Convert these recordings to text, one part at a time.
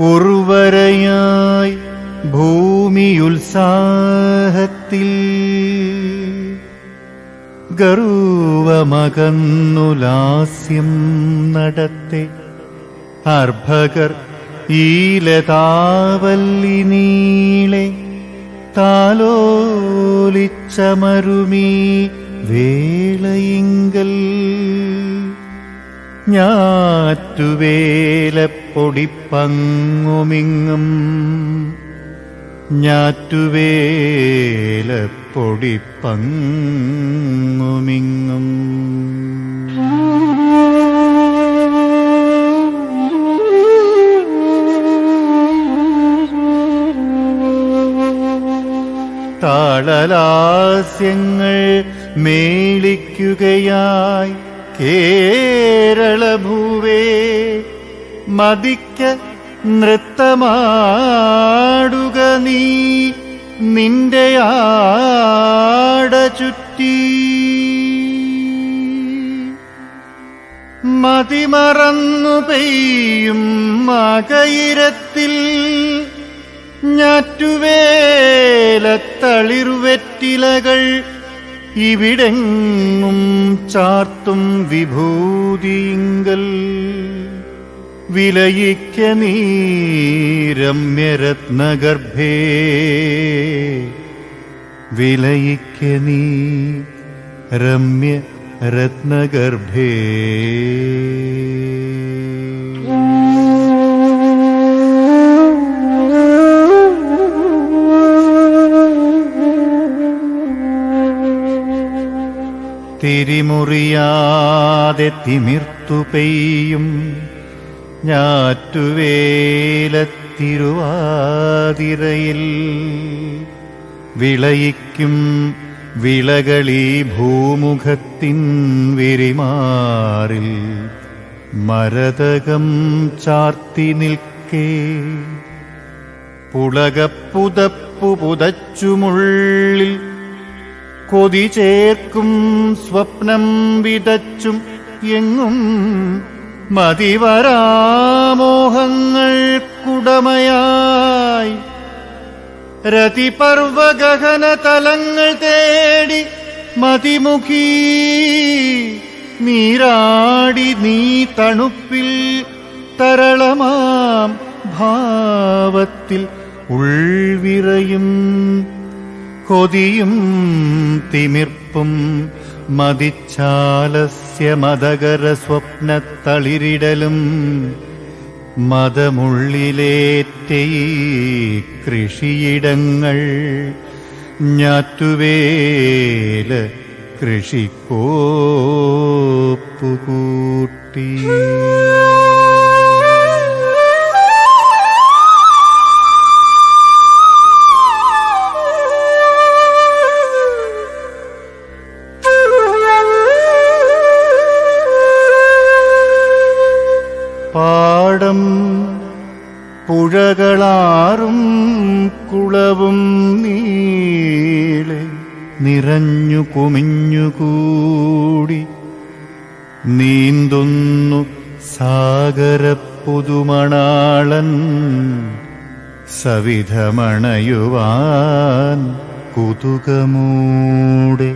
ഉർവരയായി ഭൂമിയുത്സാഹത്തിൽ ഗർവമകന്നു ലാസ്യം നടത്തെ അർഭകർ ഈ ലതാവല്ലി നീളെ താലോലിച്ചമരുമീ വേളയിങ്കൽ ഞാറ്റുവേലപ്പൊടിപ്പങ്ങുമിങ്ങും ഞാറ്റുവേലപ്പൊടിപ്പങ്ങുമിങ്ങും താളലാസ്യങ്ങൾ മേളിക്കുകയായി കേരളഭൂവേ മതിക്ക നൃത്തമാടുക നീ നിന്റെ ആട ചുറ്റി മതിമറന്നു പെയ്യും മകയിരത്തിൽ ഞാറ്റുവേലത്തളിർവെറ്റിലകൾ ഇവിടെങ്ങും ചാർത്തും വിഭൂതിയിങ്കൽ വിലയിക്ക നീ രമ്യരത്നഗർഭേ വിലയിക്ക നീ രമ്യരത്നഗർഭേ തിരിമുറിയാതെ തിമിർത്തു പെയ്യും ഞാറ്റുവേലത്തിരുവാതിരയിൽ വിളയിക്കും വിളകളീ ഭൂമുഖത്തിൻ വിരിമാറിൽ മരതകം ചാർത്തി നിൽക്കേ പുളകപ്പുതപ്പു പുതച്ചുമുള്ളിൽ കൊതി ചേർക്കും സ്വപ്നം വിതച്ചും എങ്ങും മതിവരാമോഹങ്ങൾക്കുടമയായി രതിപർവഗഹന തലങ്ങൾ തേടി മതിമുഖീ നീരാടി നീ തണുപ്പിൽ തരളമാം ഭാവത്തിൽ ഉൾവിറയും കൊതിയും തിമിർപ്പും മതിച്ചാലസ്യ മതകര സ്വപ്നത്തളിരിടലും മതമുള്ളിലേറ്റ കൃഷിയിടങ്ങൾ ഞാറ്റുവേല കൃഷിക്കോപ്പുകൂട്ടി പാടം പുഴകളാറും കുളവും നീളെ നിറഞ്ഞു കുമിഞ്ഞുകൂടി നീന്തുന്നു സാഗരപ്പുതുമണാളൻ സവിധമണയുവാൻ കുതുകമൂടെ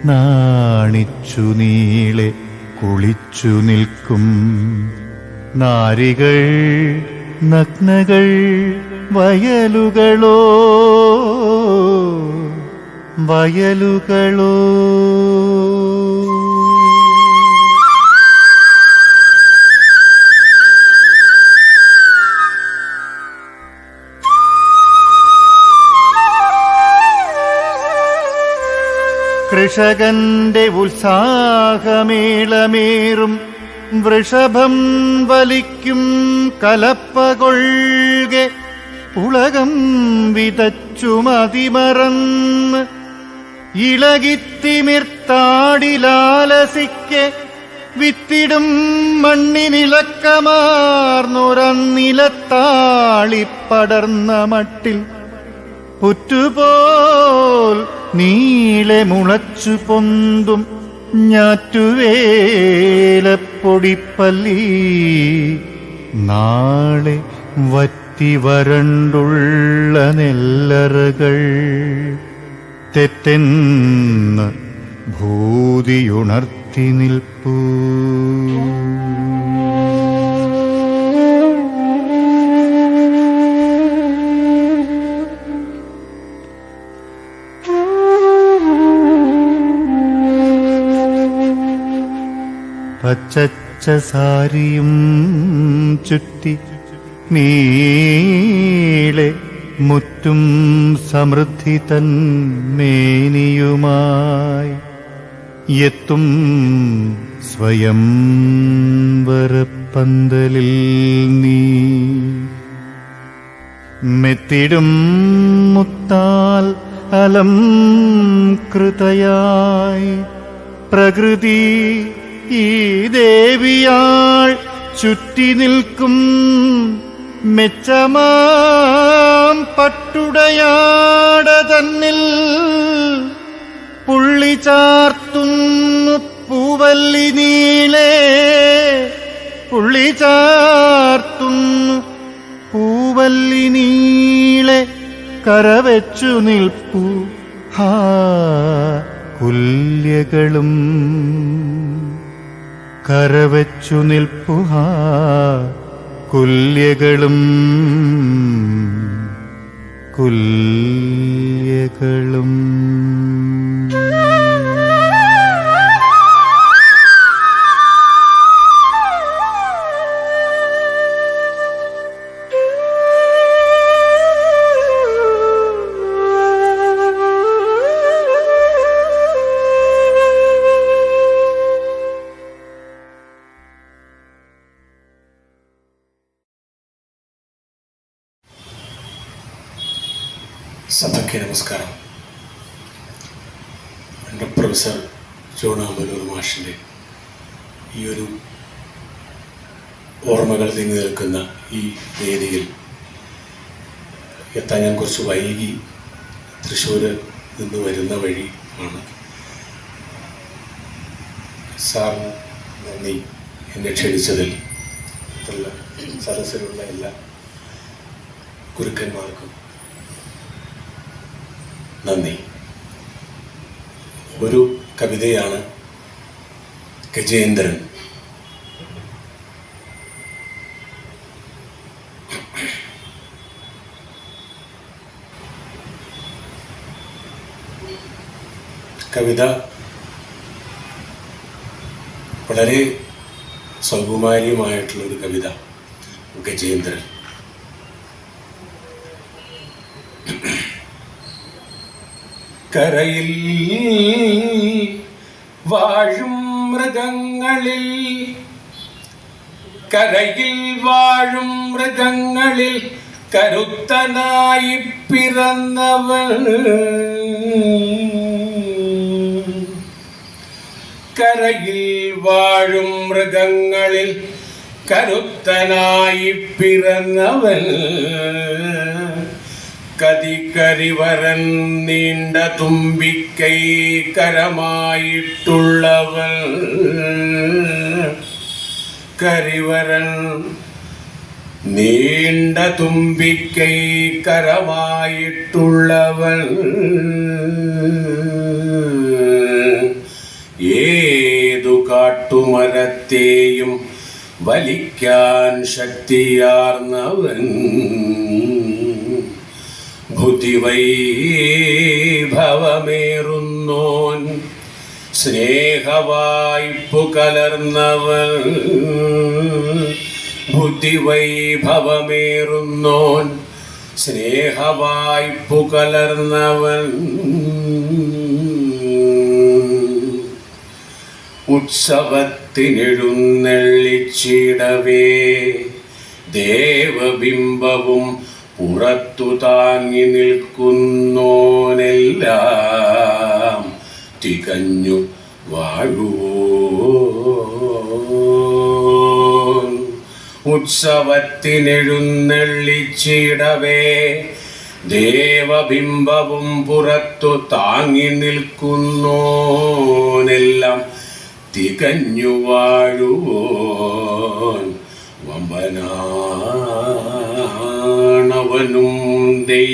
നാണിച്ചു നീളെ കുളിച്ചു നിൽക്കും നാരികൾ നഗ്നകൾ വയലുകളോ വയലുകളോ കൃഷകന്റെ ഉത്സാഹമേളമേറും വൃഷഭം വലിക്കും കലപ്പകൊള്ളുകെ ഉലകം വിതച്ചു മതിമറന്ന് ഇളകിത്തിമിർത്താടിലാലസിക്കെ വിത്തിടും മണ്ണിനിലക്കമാർന്നൊരന്നിലത്താളിപ്പടർന്ന മട്ടിൽ പുറ്റുപോൽ നീളെ മുളച്ചു പൊന്തും ഞാറ്റുവേലപ്പൊടിപ്പല്ലി നാളെ വറ്റി വരണ്ടുള്ള നെല്ലറകൾ തെറ്റെന്ന് ഭൂതിയുണർത്തി നിൽപ്പൂ. പച്ചച്ച സാരിയും ചുറ്റി നീളെ മുറ്റും സമൃദ്ധി തൻ മേനിയുമായി എത്തും സ്വയം വരപ്പന്തലിൽ നീ മെത്തിടും മുത്താൽ അലംകൃതയായി പ്രകൃതി ഈ ദേവിയാൾ ചുറ്റി നിൽക്കും മെച്ചമാം പട്ടുടയാട തന്നിൽ പുള്ളി ചാർത്തുന്നു പൂവല്ലി നീളെ, പുള്ളി ചാർത്തുന്നു പൂവല്ലി നീളെ കരവെച്ചു നിൽപ്പൂ ഹാ കുല്യകളും കരവെച്ചു നിൽപ്പു ഹാ കുല്യകളും കുല്യകളും. സഭയ്ക്ക് നമസ്കാരം. എൻ്റെ പ്രൊഫസർ ജോൺ ആമ്പലൂർ മാഷിൻ്റെ ഈ ഒരു ഓർമ്മകൾ തിങ്ങി നിൽക്കുന്ന ഈ വേദിയിൽ എത്താൻ ഞാൻ കുറച്ച് വൈകി. തൃശ്ശൂർ നിന്ന് വരുന്ന വഴി ആണ്. സാറിന് നന്ദി എന്നെ ക്ഷണിച്ചതിൽ. സദസ്സിലുള്ള എല്ലാ ഗുരുക്കന്മാർക്കും നന്ദി. ഒരു കവിതയാണ് ഗജേന്ദ്രൻ. കവിത വളരെ സൗകുമാര്യമായിട്ടുള്ളൊരു കവിത. ഗജേന്ദ്രൻ. കരയിൽ വാഴും മൃഗങ്ങളിൽ, കരയിൽ വാഴും മൃഗങ്ങളിൽ കരുത്തനായി പിറന്നവൻ, കരയിൽ വാഴും മൃഗങ്ങളിൽ കരുത്തനായി പിറന്നവൻ, കതികരിവരൻ നീണ്ട തുമ്പിക്കൈ കരമായിട്ടുള്ളവൻ, കരിവരൻ നീണ്ട തുമ്പിക്കൈ കരമായിട്ടുള്ളവൻ, ഏതു കാട്ടുമരത്തെയും വലിക്കാൻ ശക്തിയാർന്നവൻ, ബുദ്ധിവൈഭവമേറുന്നോൻ സ്നേഹവായ്പു കലർന്നവൻ, ബുദ്ധിവൈഭവമേറുന്നോൻ സ്നേഹവായ്പു കലർന്നവൻ, ഉത്സവത്തിനെഴുന്നള്ളിച്ചിടവേ ദേവബിംബവും പുറത്തു താങ്ങി നിൽക്കുന്നോനെല്ലാം തികഞ്ഞു വാഴുവോൻ. ഉത്സവത്തിനെഴുന്നള്ളിച്ചിടവേ ദേവബിംബവും പുറത്തു താങ്ങി നിൽക്കുന്നോനെല്ലാം തികഞ്ഞു വാഴുവോൻ. വമ്പനാ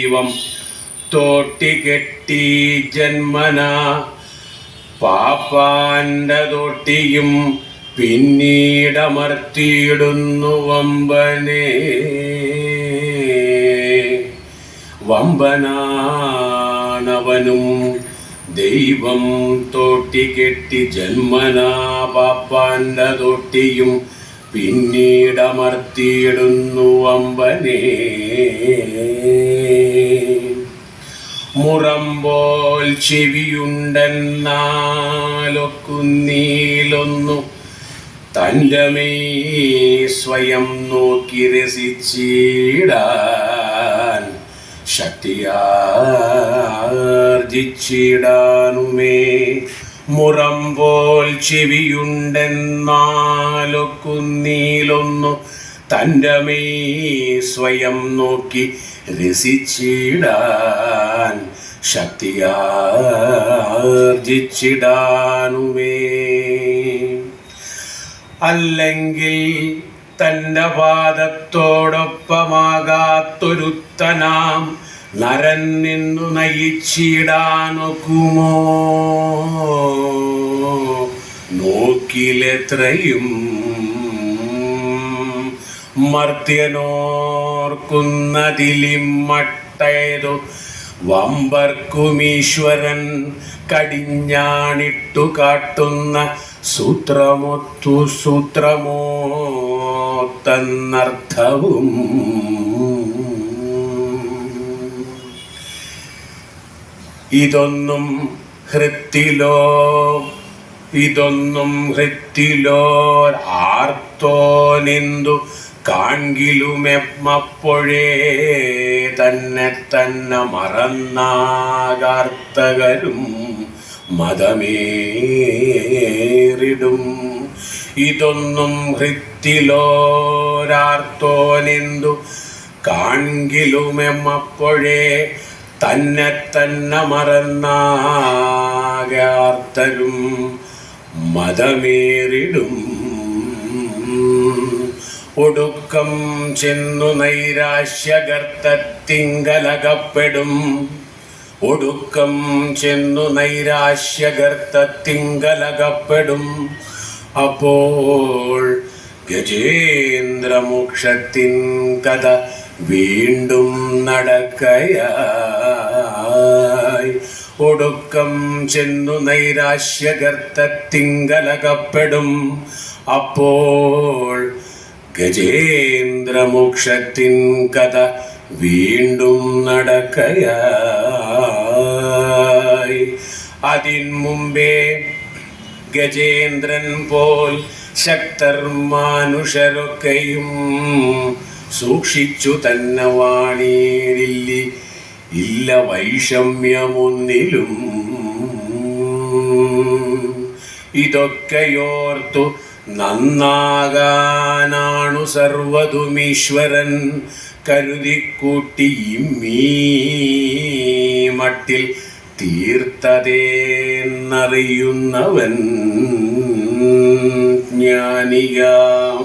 ദൈവം തോട്ടികെട്ടി ജന്മന പാപ്പാന്റെ തൊട്ടിയും പിന്നീടമർത്തിയിടുന്നു വമ്പനെ. വമ്പനാണവനും ദൈവം തോട്ടികെട്ടി ജന്മനാ പാപ്പാന്റെ തൊട്ടിയും പിന്നീടമർത്തിയിടുന്നു വമ്പനെ. മുറമ്പോൽ ചെവിയുണ്ടെന്നാലൊക്കുന്നീലൊന്നു തൻ്റെ മെയ് സ്വയം നോക്കി രസിച്ചിടാൻ ശക്തിയാർജിച്ചിടാനുമേ. മുറമ്പോൽ ചെവിയുണ്ടെന്നാലൊക്കുന്നീലൊന്നു തൻ്റെ മെയ് സ്വയം നോക്കി രസിച്ചിടാൻ ശക്തിയാർജിച്ചിടാനുമേ. അല്ലെങ്കിൽ തൻ്റെ പാദത്തോടൊപ്പമാകാത്തൊരുത്തനാം നരൻ നിന്നു നയിച്ചിടാനൊക്കുമോ? നോക്കിലെത്രയും മർത്യനോർക്കുന്നതിലിമ്മട്ടേതു വമ്പർക്കുമീശ്വരൻ കടിഞ്ഞാണിട്ടു കാട്ടുന്ന സൂത്രമൊത്തു സൂത്രമോത്തന്നർത്ഥവും. ഇതൊന്നും ഹൃത്തിലോ ആർത്തോനെന്തു കാൺകിലുമെമ്മപ്പോഴേ തന്നെ മറന്നാകാർത്തകരും മതമേറിടും. ഇതൊന്നും ഹൃത്തിലോരാർത്തോനെന്തു കാൺകിലുമെമ്മപ്പോഴേ തന്നെ മറന്നാകാർത്തരും മതമേറിടും. ഒടുക്കം ചെന്നു നൈരാശ്യഗർത്തത്തിങ്കലകപ്പെടും. ഒടുക്കം ചെന്നു നൈരാശ്യഗർത്തത്തിങ്കലകപ്പെടും. അപ്പോൾ ഗജേന്ദ്രമോക്ഷത്തിൻ കഥ വീണ്ടും നടക്കയായി. ഒടുക്കം ചെന്നു നൈരാശ്യഗർത്തത്തിങ്കലകപ്പെടും. അപ്പോൾ ഗജേന്ദ്രമോക്ഷത്തിൻ കഥ വീണ്ടും നടക്കയായി. അതിൻ മുമ്പേ ഗജേന്ദ്രൻ പോൽ ശക്തർ മാനുഷരൊക്കെയും സൂക്ഷിച്ചു തന്നെ വാണീരില്ല വൈഷമ്യമൊന്നിലും. ഇതൊക്കെയോർത്തു നന്നാകാനാണു സർവതുമീശ്വരൻ കരുതിക്കൂട്ടി മട്ടിൽ തീർത്തതേന്നറിയുന്നവൻ ജ്ഞാനിയാം.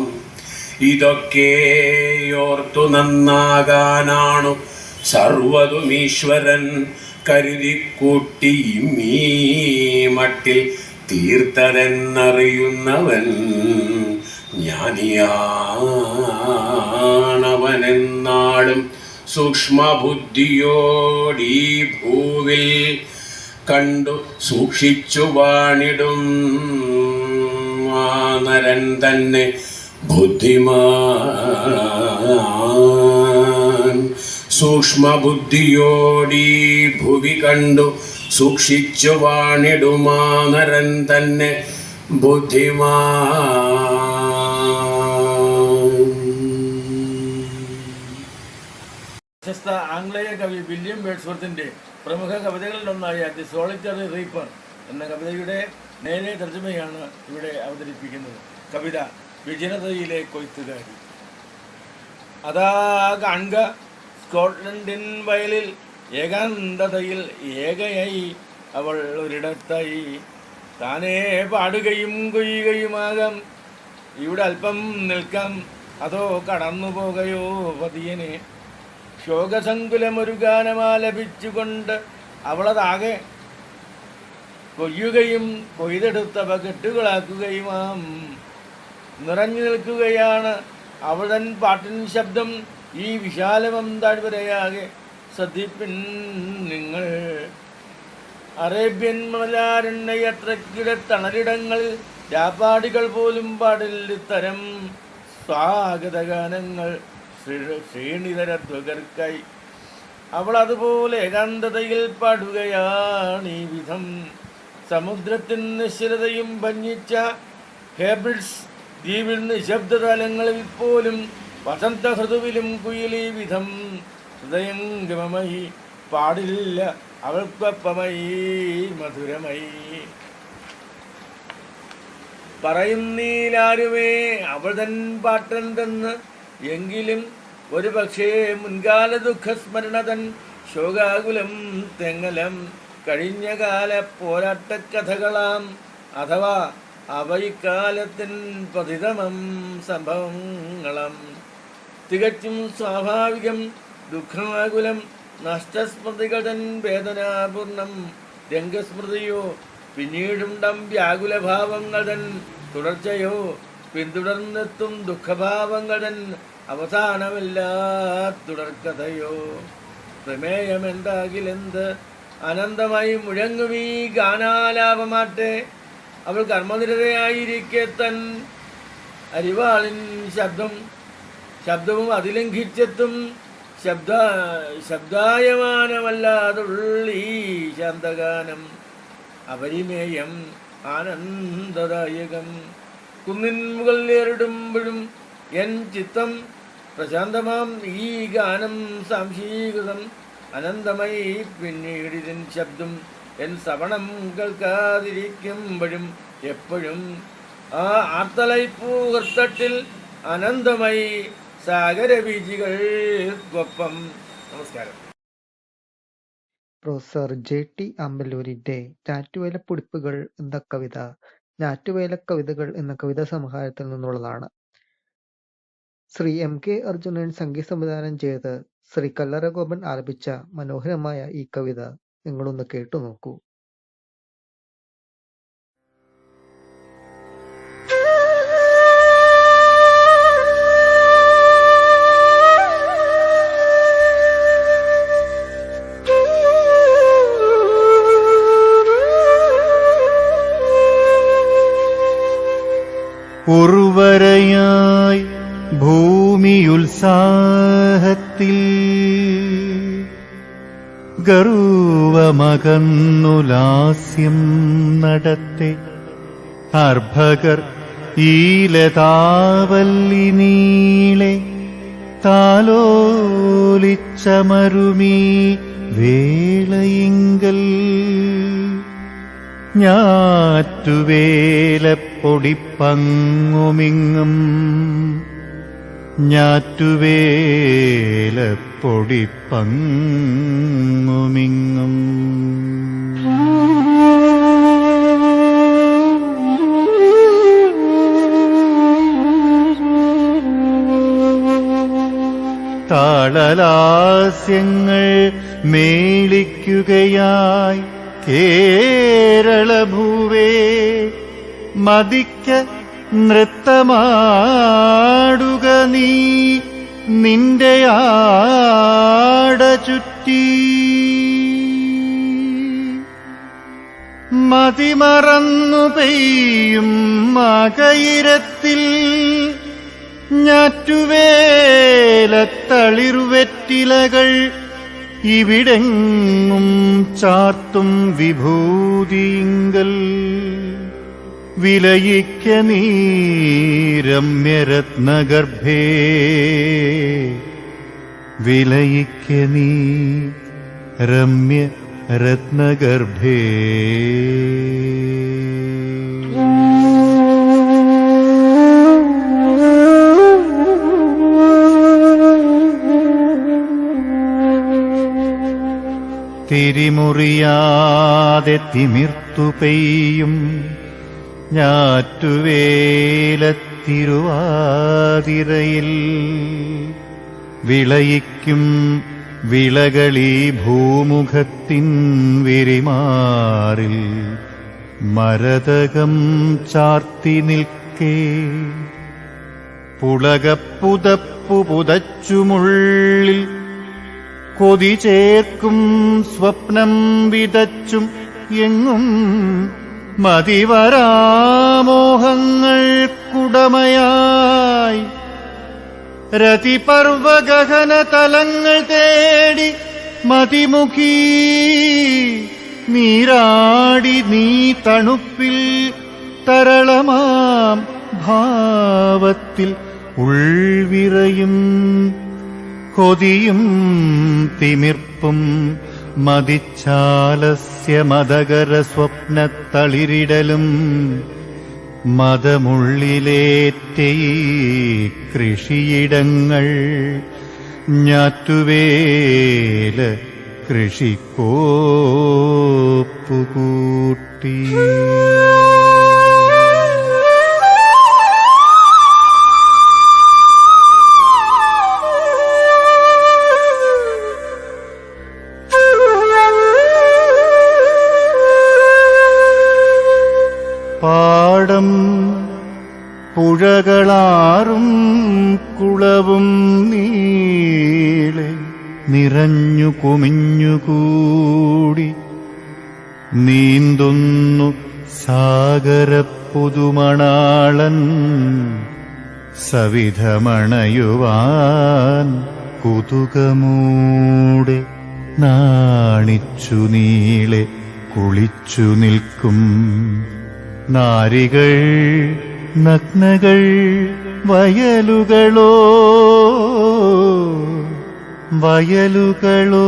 ഇതൊക്കെയോർത്തു നന്നാകാനാണു സർവതുമീശ്വരൻ കരുതിക്കൂട്ടി മട്ടിൽ തീർത്തതെന്നറിയുന്നവൻ ജ്ഞാനിയാണവനെന്നാളും സൂക്ഷ്മബുദ്ധിയോടീ ഭൂവിൽ കണ്ടു സൂക്ഷിച്ചു വാണിടും ആ നരൻ തന്നെ ബുദ്ധിമാൻ. സൂക്ഷ്മബുദ്ധിയോടീ ഭുവി കണ്ടു സൂക്ഷിച്ചു വാണിടുമാ നരൻ തന്നെ ബുദ്ധിമാൻ. പ്രശസ്ത ആംഗ്ലേയ കവി വില്യം വേഡ്സ്വർത്തിന്റെ പ്രമുഖ കവിതകളിലൊന്നായ ദി സോളിറ്ററി റീപ്പർ എന്ന കവിതയുടെ നേരെ തർജ്ജമയാണ് ഇവിടെ അവതരിപ്പിക്കുന്നത്. കവിത വിജനതയിലെ കൊയ്ത്തുകാരി. അതാ കാൺക സ്കോട്ട്ലൻഡിൻ വയലിൽ ഏകാന്തതയിൽ ഏകയായി അവൾ ഒരിടത്തായി താനേ പാടുകയും കൊയ്യുകയുമാകാം. ഇവിടെ അല്പം നിൽക്കാം, അതോ കടന്നു പോകയോ പതിയനെ. ശോകസങ്കുലമൊരു ഗാനമാലപിച്ചുകൊണ്ട് അവളതാകെ കൊയ്യുകയും കൊയ്തെടുത്തവ കെട്ടുകളാക്കുകയുമാം നിറഞ്ഞു നിൽക്കുകയാണ് അവൾ തൻ പാട്ടിൻ ശബ്ദം. ഈ വിശാലമം താഴ്വരയാകെ ശ്രദ്ധിപ്പിൻ നിങ്ങൾ. അറേബ്യൻ മലാരണ്യത്രക്കിടെ തണലിടങ്ങളിൽ രാപ്പാടികൾ പോലും പാടില്ല ഇത്തരം സ്വാഗതഗാനങ്ങൾ ശ്രീണിതരധ്വകർക്കായി. അവൾ അതുപോലെ ഏകാന്തതയിൽ പാടുകയാണ് ഈ വിധം. സമുദ്രത്തിൻ നിശ്ചലതയും ഭഞ്ജിച്ച ഹേബ്രിഡ്സ് ദ്വീപിൽ നിശബ്ദതലങ്ങളിൽ പോലും വസന്തഹൃതുവിലും കുയിലീ വിധം ഹൃദയംഗമമായി പാടില്ല അവൾക്കൊപ്പമായി മധുരമായി. പറയുന്നീലാരുമേ അവൾ തൻ പാട്ടെന്തെന്ന്, എങ്കിലും ഒരു പക്ഷേ മുൻകാല ദുഃഖസ്മരണതൻ ശോകാകുലം തെങ്ങലം കഴിഞ്ഞ കാല പോരാട്ടക്കഥകളാം, അഥവാ അവയിക്കാലത്തിൻ പതിതമം സംഭവങ്ങളും. തികച്ചും സ്വാഭാവികം ദുഃഖമാകുലം നഷ്ടസ്മൃതികൾ തൻ വേദനാപൂർണം രംഗസ്മൃതിയോ പിന്നീടുണ്ടം വ്യാകുലഭാവങ്ങൾ തൻ തുടർച്ചയോ പിന്തുടർന്നെത്തും ദുഃഖഭാവങ്ങൾ തൻ അവസാനമില്ലാ തുടർക്കഥയോ. പ്രമേയമെന്താകിലെന്ത് അനന്തമായി മുഴങ്ങും ഈ ഗാനാലാപമാട്ടെ. അവൾ കർമ്മനിരതയായിരിക്കെ തൻ അരിവാളിൻ ശബ്ദവും അതിലംഘിച്ചെത്തും ശബ്ദായമാനമല്ലാതുള്ളീ ശാന്തഗാനം അപരിമേയം ആനന്ദദായകം. കുന്നിൻ മുകളിലേറിടുമ്പോഴും എൻ ചിത്തം പ്രശാന്തമാം ഈ ഗാനം സാംശീകൃതം അനന്തമായി. പിന്നീടിതിൻ ശബ്ദം എൻ ശ്രവണം കേൾക്കാതിരിക്കുമ്പോഴും എപ്പോഴും ആ ആർത്തലൈപ്പൂഹൃത്തട്ടിൽ അനന്തമായി സാഗരബീജികൾക്കൊപ്പം. നമസ്കാരം. പ്രൊഫസർ ജെ.ടി. അമ്പലൂരിന്റെ ഞാറ്റുവേലപ്പൊടിപ്പുകൾ എന്ന കവിത ഞാറ്റുവേല കവിതകൾ എന്ന കവിതാ സമാഹാരത്തിൽ നിന്നുള്ളതാണ്. ശ്രീ എം.കെ. അർജുനൻ സംഗീത സംവിധാനം ചെയ്ത് ശ്രീ കല്ലറ ഗോപൻ ആലപിച്ച മനോഹരമായ ഈ കവിത നിങ്ങളൊന്ന് കേട്ടു നോക്കൂ. ഉർവരയായി ഭൂമിയുത്സാഹത്തിൽ ഗർവമകന്നു ലാസ്യം നടത്തെ അർഭകർ ഈ ലതാവല്ലി നീളെ താലോലിച്ചമരുമീ വേളയിങ്കൽ ഞാറ്റുവേലപ്പൊടിപ്പങ്ങുമിങ്ങും ഞാറ്റുവേലപ്പൊടിപ്പങ്ങുമിങ്ങും. താളലാസ്യങ്ങൾ മേളിക്കുകയായി കേരളഭൂവേ മതിക്ക നൃത്തമാടുക നീ നിന്റെ ആട ചുറ്റി. മതിമറന്നു പെയ്യും മകയിരത്തിൽ ഞാറ്റുവേലത്തളിർവെറ്റിലകൾ ഇവിടെങ്ങും ചാർത്തും വിഭൂതിങ്കൽ വിലയിക്ക നീ രമ്യരത്നഗർഭേ വിലയിക്ക നീ രമ്യരത്നഗർഭേ. തിരിമുറിയാതെ തിമിർത്തു പെയ്യും ഞാറ്റുവേലത്തിരുവാതിരയിൽ വിളയിക്കും വിളകളീ ഭൂമുഖത്തിൻ വിരിമാറിൽ മരതകം ചാർത്തി നിൽക്കേ പുളകപ്പുതപ്പു പുതച്ചുമുള്ളിൽ കൊതി ചേർക്കും സ്വപ്നം വിതച്ചും എങ്ങും മതിവരാമോഹങ്ങൾക്കുടമയായി രതിപർവഗഹന തലങ്ങൾ തേടി മതിമുഖീ നീരാടി നീ തണുപ്പിൽ തരളമാം ഭാവത്തിൽ ഉൾവിറയും കൊതിയും തിമിർപ്പും മതിച്ചാലസ്യ മതകര സ്വപ്നത്തളിരിടലും മതമുള്ളിലേറ്റേ കൃഷിയിടങ്ങൾ ഞാറ്റുവേല കൃഷിക്കോപ്പുകൂട്ടി പാടം പുഴകളാറും കുളവും നീളെ നിറഞ്ഞു കുമിഞ്ഞുകൂടി നീന്തുന്നു സാഗരപ്പുതുമണാളൻ സവിധമണയുവാൻ കുതുകമൂടെ നാണിച്ചു നീളെ കുളിച്ചു നിൽക്കും നാരികൾ നഗ്നകൾ വയലുകളോ വയലുകളോ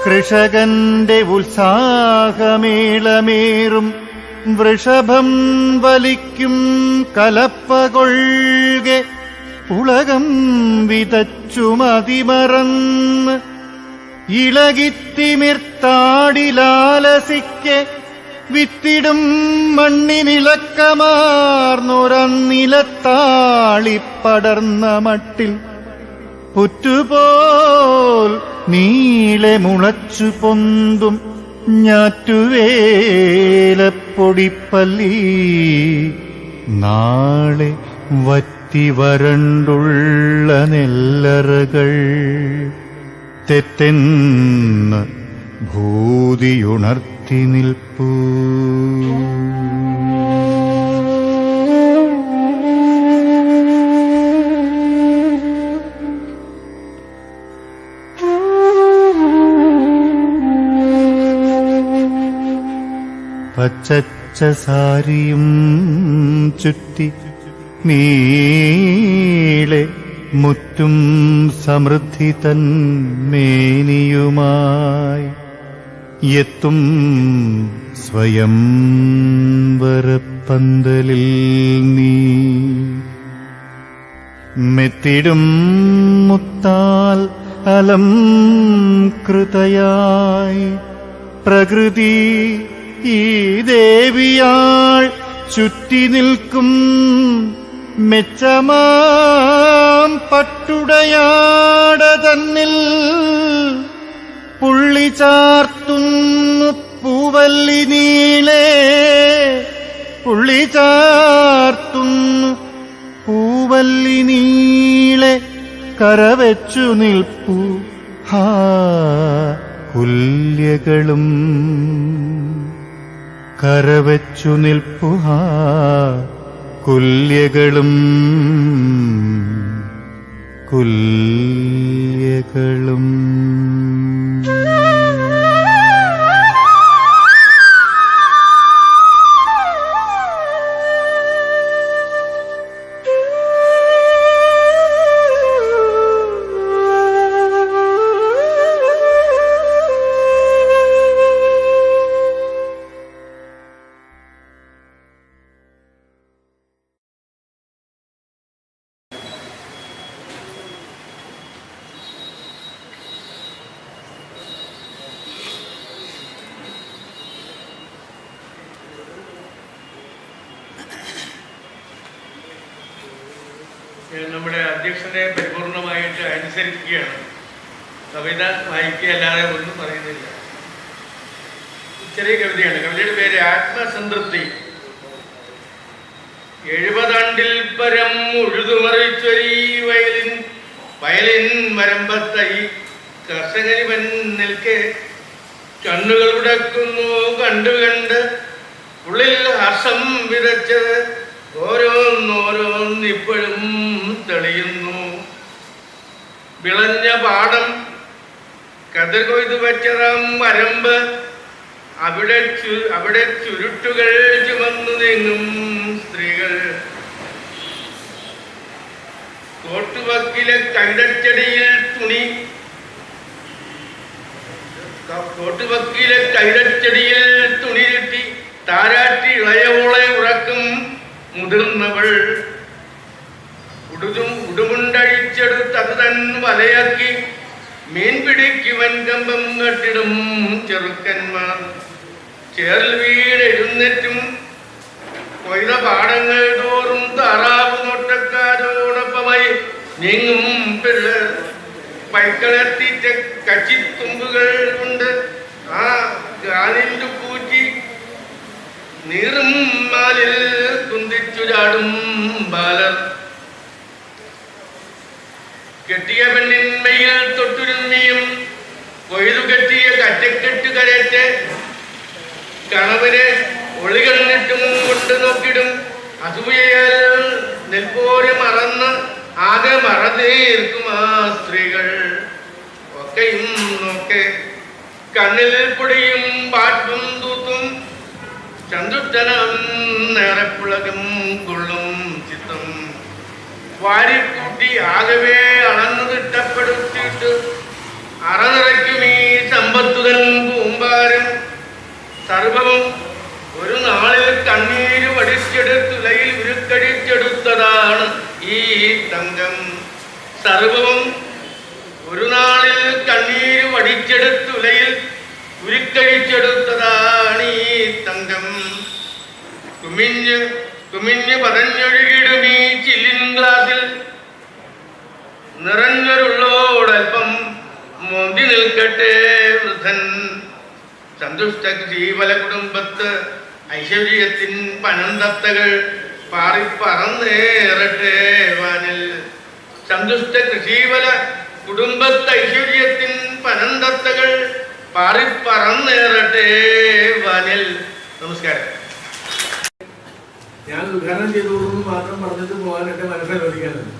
കൃഷകന്റെ ഉത്സാഹമേളമേറും വൃഷഭം വലിക്കും കലപ്പകൊള്ളുക ഉലകം വിതച്ചു മതിമറന്ന് ഇളകിത്തിമിർത്താടിലാലസിക്കെ വിത്തിടും മണ്ണിനിളക്കമാർന്നൊരന്നിലത്താളിപ്പടർന്ന മട്ടിൽ പുറ്റുപോൽ നീളെ മുളച്ചു പൊന്തും ഞാറ്റുവേലപ്പൊടിപ്പല്ലി നാളെ വറ്റി വരണ്ടുള്ള നെല്ലറകൾ തെറ്റെന്ന് ഭൂതിയുണർത്തി നിൽപ്പൂ പച്ചച്ച സാരിയും ചുറ്റി നീളെ മുറ്റും സമൃദ്ധി തൻ മേനിയുമായി എത്തും സ്വയം വരപ്പന്തലിൽ നീ മെത്തിടും മുത്താൽ അലം കൃതയായി പ്രകൃതി ഈ ദേവിയാൾ ചുറ്റി നിൽക്കും മെച്ചമാം പട്ടുടയാട തന്നിൽ പുള്ളി ചാർത്തുന്നു പൂവല്ലി നീളെ പുള്ളി ചാർത്തുന്നു പൂവല്ലി നീളെ കരവെച്ചു നിൽപ്പൂ ഹാ കുല്യകളും കരവെച്ചു നിൽപ്പു ഹാ കുല്യകളും കുല്യകളും അധ്യക്ഷനെ പരിപൂർണമായിട്ട് അനുസരിക്കുകയാണ്. കവിത വായിക്കുകയല്ലാതെ ഒന്നും പറയുന്നില്ല. ചെറിയ കവിതയാണ്. കവിതയുടെ പേര് ആത്മസംതൃപ്തി. 70 ആണ്ടിൽ പരം ഉഴുതുമറിച്ചൊരീ വയലിൻ വരമ്പത്തായി കർഷകരിവൻ നിൽക്കെ കണ്ണുകൾ ഉടക്കുന്നു കണ്ട് ഉള്ളിൽ ഹർഷം വിതച്ച് ഓരോന്നോരോന്നിപ്പോഴും തെളിയുന്നു. വിളഞ്ഞ പാടം കതിർ കൊയ്തു വെച്ചതാം വരമ്പ് അവിടെ ചുരുട്ടുകൾ ചുമന്നു നീങ്ങും സ്ത്രീകൾ. കോട്ടുവക്കിലെ കൈതച്ചെടിയിൽ തുണി കിട്ടി താരാട്ടി ഇളയവോളെ ഉറക്കും മുതിർന്നവൾ. ഉടുമുണ്ടഴിച്ചെടുത്തത് തൻ വലയാക്കി മീൻ പിടിക്കുവൻ കമ്പം കെട്ടിടും ചെറുക്കന്മാർ. ചേറിൽ വീടെഴുന്നേറ്റും കൊയ്ത പാടങ്ങൾ തോറും താറാവ് നോട്ടക്കാരോടൊപ്പമായി നീങ്ങും പിള്ളേർ. പൈക്കളെത്തിച്ച കച്ചിത്തുമ്പുകൾ കൊണ്ട് ആ ഗാനിന്റെ പൂറ്റി നീറും മാലിൽ കുന്തിച്ചു ചാടും ബാലർ. കെട്ടിയ പെണ്ണിന്മയിൽ തൊട്ടുരുമ്മിയും കൊയ്തു കെട്ടിയ കറ്റക്കെട്ട് കരറ്റ് കണവരെ ഒളികണ്ണിട്ടും കൊണ്ട് നോക്കിടും. അസൂയയാൽ നെൽപ്പോരെ മറന്ന് ആകെ മറന്നേർക്കും ആ സ്ത്രീകൾ. ഒക്കെയും നോക്കെ കണ്ണിൽ പൊടിയും പാട്ടും തൂത്തും ചന്തുഷ്ടനം നേറപ്പുളകും കൊള്ളും ചിത്തം. വാരിക്കൂട്ടി ആകവേ അളന്നു തിട്ടപ്പെടുത്തിയിട്ട് അറനിറയ്ക്കും ഈ സമ്പത്തുതൻ കൂമ്പാരം. സർവവും ഒരു നാളിൽ കണ്ണീര് വടിച്ചെടുത്തുലയിൽ ഉരുക്കടിച്ചെടുത്തതാണ് ഈ തങ്കം. സർവവും ഒരു നാളിൽ കണ്ണീര് വടിച്ചെടുത്തുലയിൽ ഉരുക്കഴിച്ചെടുത്തതാണ് ഈ തങ്കം. കുമിഞ്ഞ് പതഞ്ഞൊഴുകിടും ഈ ചില്ലിൻ ഗ്ലാസിൽ നിറഞ്ഞൊരുള്ളോടൽപ്പം മോന്തി നിൽക്കട്ടെ വൃദ്ധൻ. സന്തുഷ്ട ജീവല കുടുംബത്ത് ഐശ്വര്യത്തിൻ പനന്തത്തകൾ പാറിപ്പറന്നേറട്ടെ വാനിൽ. സന്തുഷ്ട കൃഷീവല കുടുംബത്ത് ഐശ്വര്യത്തിൻ പനന്തത്തകൾ പാറിപ്പറന്നേറട്ടെ വാനിൽ. നമസ്കാരം. ഞാൻ ഉദ്ഘാടനം ചെയ്തോളൂന്ന് മാത്രം പറഞ്ഞിട്ട് പോകാൻ എന്റെ മനസ്സനുവദിക്കാനുണ്ട്.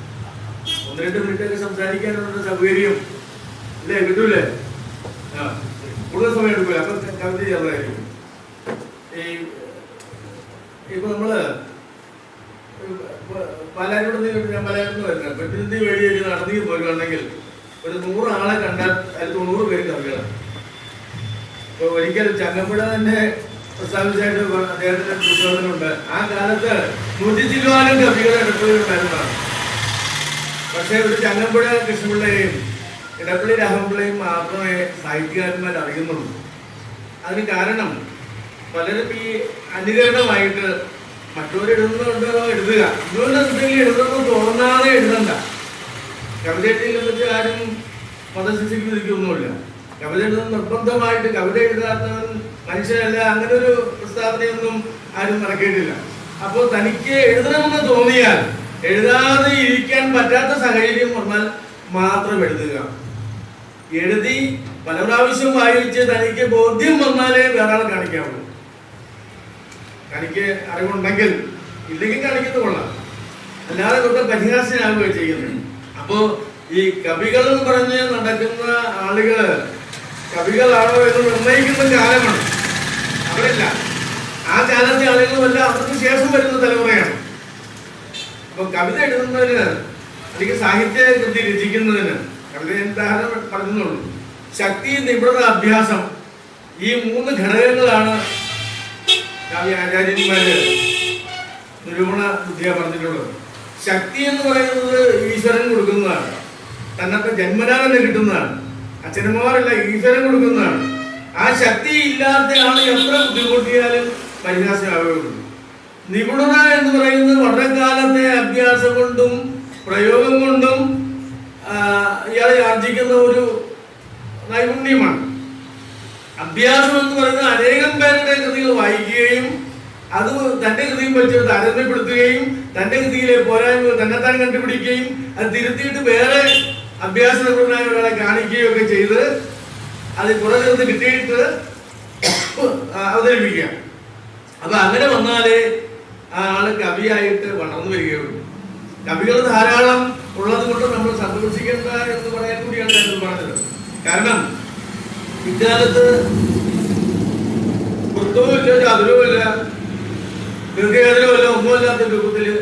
1-2 മിനിറ്റൊക്കെ സംസാരിക്കാനുള്ള സൗകര്യം ഇല്ലേ? കിട്ടൂലേ? കൂടുതൽ സമയം എടുക്കില്ല. അപ്പൊ കവിത ചെയ്യാതായിരിക്കും. ഇപ്പൊ നമ്മള് പാലാരോട് ഞാൻ പാലാരോട് വരുന്നത് പ്രതിനിധി വഴി നടന്നു പോരുകയാണെങ്കിൽ ഒരു 100 ആളെ കണ്ടാൽ അതിൽ 90 പേര് കവികളാണ്. ഇപ്പൊ ഒരിക്കലും ചങ്ങമ്പുഴ തന്നെ പ്രസ്താവിച്ചായിട്ട് അദ്ദേഹത്തിന്റെ പുസ്തകത്തിലുണ്ട്. ആ കാലത്ത് 100 കവികളെ എടുത്തുകൊണ്ടായിരുന്നതാണ്. പക്ഷെ ഒരു ചങ്ങമ്പുഴ കൃഷ്ണപിള്ളയെയും ഇടപ്പള്ളി രാഘവപിള്ളയും മാത്രമേ സാഹിത്യകാരന്മാർ അറിയുന്നുള്ളൂ. അതിന് കാരണം പലരും ഈ അനുകരണമായിട്ട് മറ്റവരെഴുതുന്നുണ്ടോ എഴുതുക, ഇതുകൊണ്ടെന്തെങ്കിലും എഴുതുന്നു തോന്നാതെ എഴുതണ്ട. കവിത എഴുതിയെ പറ്റി ആരും മതശിക്ഷയ്ക്ക് വിധിക്കൊന്നുമില്ല. കവിത എഴുതുന്ന നിർബന്ധമായിട്ട് കവിത എഴുതാത്തവൻ മനുഷ്യനല്ല, അങ്ങനെ ഒരു പ്രസ്താവനയൊന്നും ആരും നടക്കേണ്ടില്ല. അപ്പോൾ തനിക്ക് എഴുതണമെന്ന് തോന്നിയാൽ എഴുതാതെ ഇരിക്കാൻ പറ്റാത്ത സാഹചര്യം വന്നാൽ മാത്രം എഴുതുക. എഴുതി പല പ്രാവശ്യം വായിച്ച് തനിക്ക് ബോധ്യം വന്നാലേ വേറെ ആൾ കാണിക്കാവുള്ളൂ. തനിക്ക് അറിവുണ്ടെങ്കിൽ, ഇല്ലെങ്കിൽ കാണിക്കുന്നത് കൊള്ളാം, അല്ലാതെ കൊണ്ട് പരിഹാസ്യനാവുകയാണ് ചെയ്യുന്നത്. അപ്പോ ഈ കവികൾ എന്ന് പറഞ്ഞ് നടക്കുന്ന ആളുകള് കവികളാണോ എന്ന് നിർണ്ണയിക്കുന്ന കാലമാണ്. അവരല്ല, ആ കാലത്തെ ആളുകളുമല്ല, അവർക്ക് ശേഷം വരുന്ന തലമുറയാണ്. അപ്പൊ കവിത എഴുതുന്നതിന് അല്ലെങ്കിൽ സാഹിത്യ കൃതി രചിക്കുന്നതിന് കവിത എന്താണ് പറഞ്ഞുള്ളൂ, ശക്തി, നിപുണത, അഭ്യാസം, ഈ 3 ഘടകങ്ങളാണ് ആചാര്യന്മാര് നിരൂപണ ബുദ്ധിയാ പറഞ്ഞിട്ടുള്ളത്. ശക്തി എന്ന് പറയുന്നത് ഈശ്വരൻ കൊടുക്കുന്നതാണ്, തന്നത്തെ ജന്മനാ തന്നെ കിട്ടുന്നതാണ്. അച്ഛനമ്മമാരല്ല, ഈശ്വരൻ കൊടുക്കുന്നതാണ്. ആ ശക്തി ഇല്ലാത്ത ആള് എത്ര ബുദ്ധിമുട്ടിയാലും പരിഹാസമാവുകയുള്ളൂ. നിപുണത എന്ന് പറയുന്നത് വളരെ കാലത്തെ അഭ്യാസം കൊണ്ടും പ്രയോഗം കൊണ്ടും ഇയാൾ ആർജിക്കുന്ന ഒരു നൈപുണ്യമാണ്. അഭ്യാസം എന്ന് പറയുന്നത് അനേകം പേരുടെ കൃതികൾ വായിക്കുകയും അത് തന്റെ കൃതിയും വെച്ച് താരതമ്യപ്പെടുത്തുകയും തന്റെ കൃതിയിലെ പോരായ്മകൾ തന്നെത്താൻ കണ്ടുപിടിക്കുകയും അത് തിരുത്തിയിട്ട് വേറെ അഭ്യാസ നിപുണരായ കാണിക്കുകയും ഒക്കെ ചെയ്ത് അത് കുറെ ചേർത്ത് കിട്ടിയിട്ട് അവതരിപ്പിക്കുക. അപ്പൊ അങ്ങനെ വന്നാലേ ആ ആള് കവിയായിട്ട് വളർന്നു വരികയുള്ളൂ. കവികൾ ധാരാളം ഉള്ളത് കൊണ്ട് നമ്മൾ സന്തോഷിക്കേണ്ട എന്ന് പറയാൻ കൂടിയാണ് ഞാൻ പറഞ്ഞത്. കാരണം ഇക്കാലത്ത് വൃത്തവും ഇല്ല, ചതുരവും ഇല്ല, ദീർഘചതുരവും ഇല്ല, ഒന്നുമില്ലാത്ത രൂപത്തില്,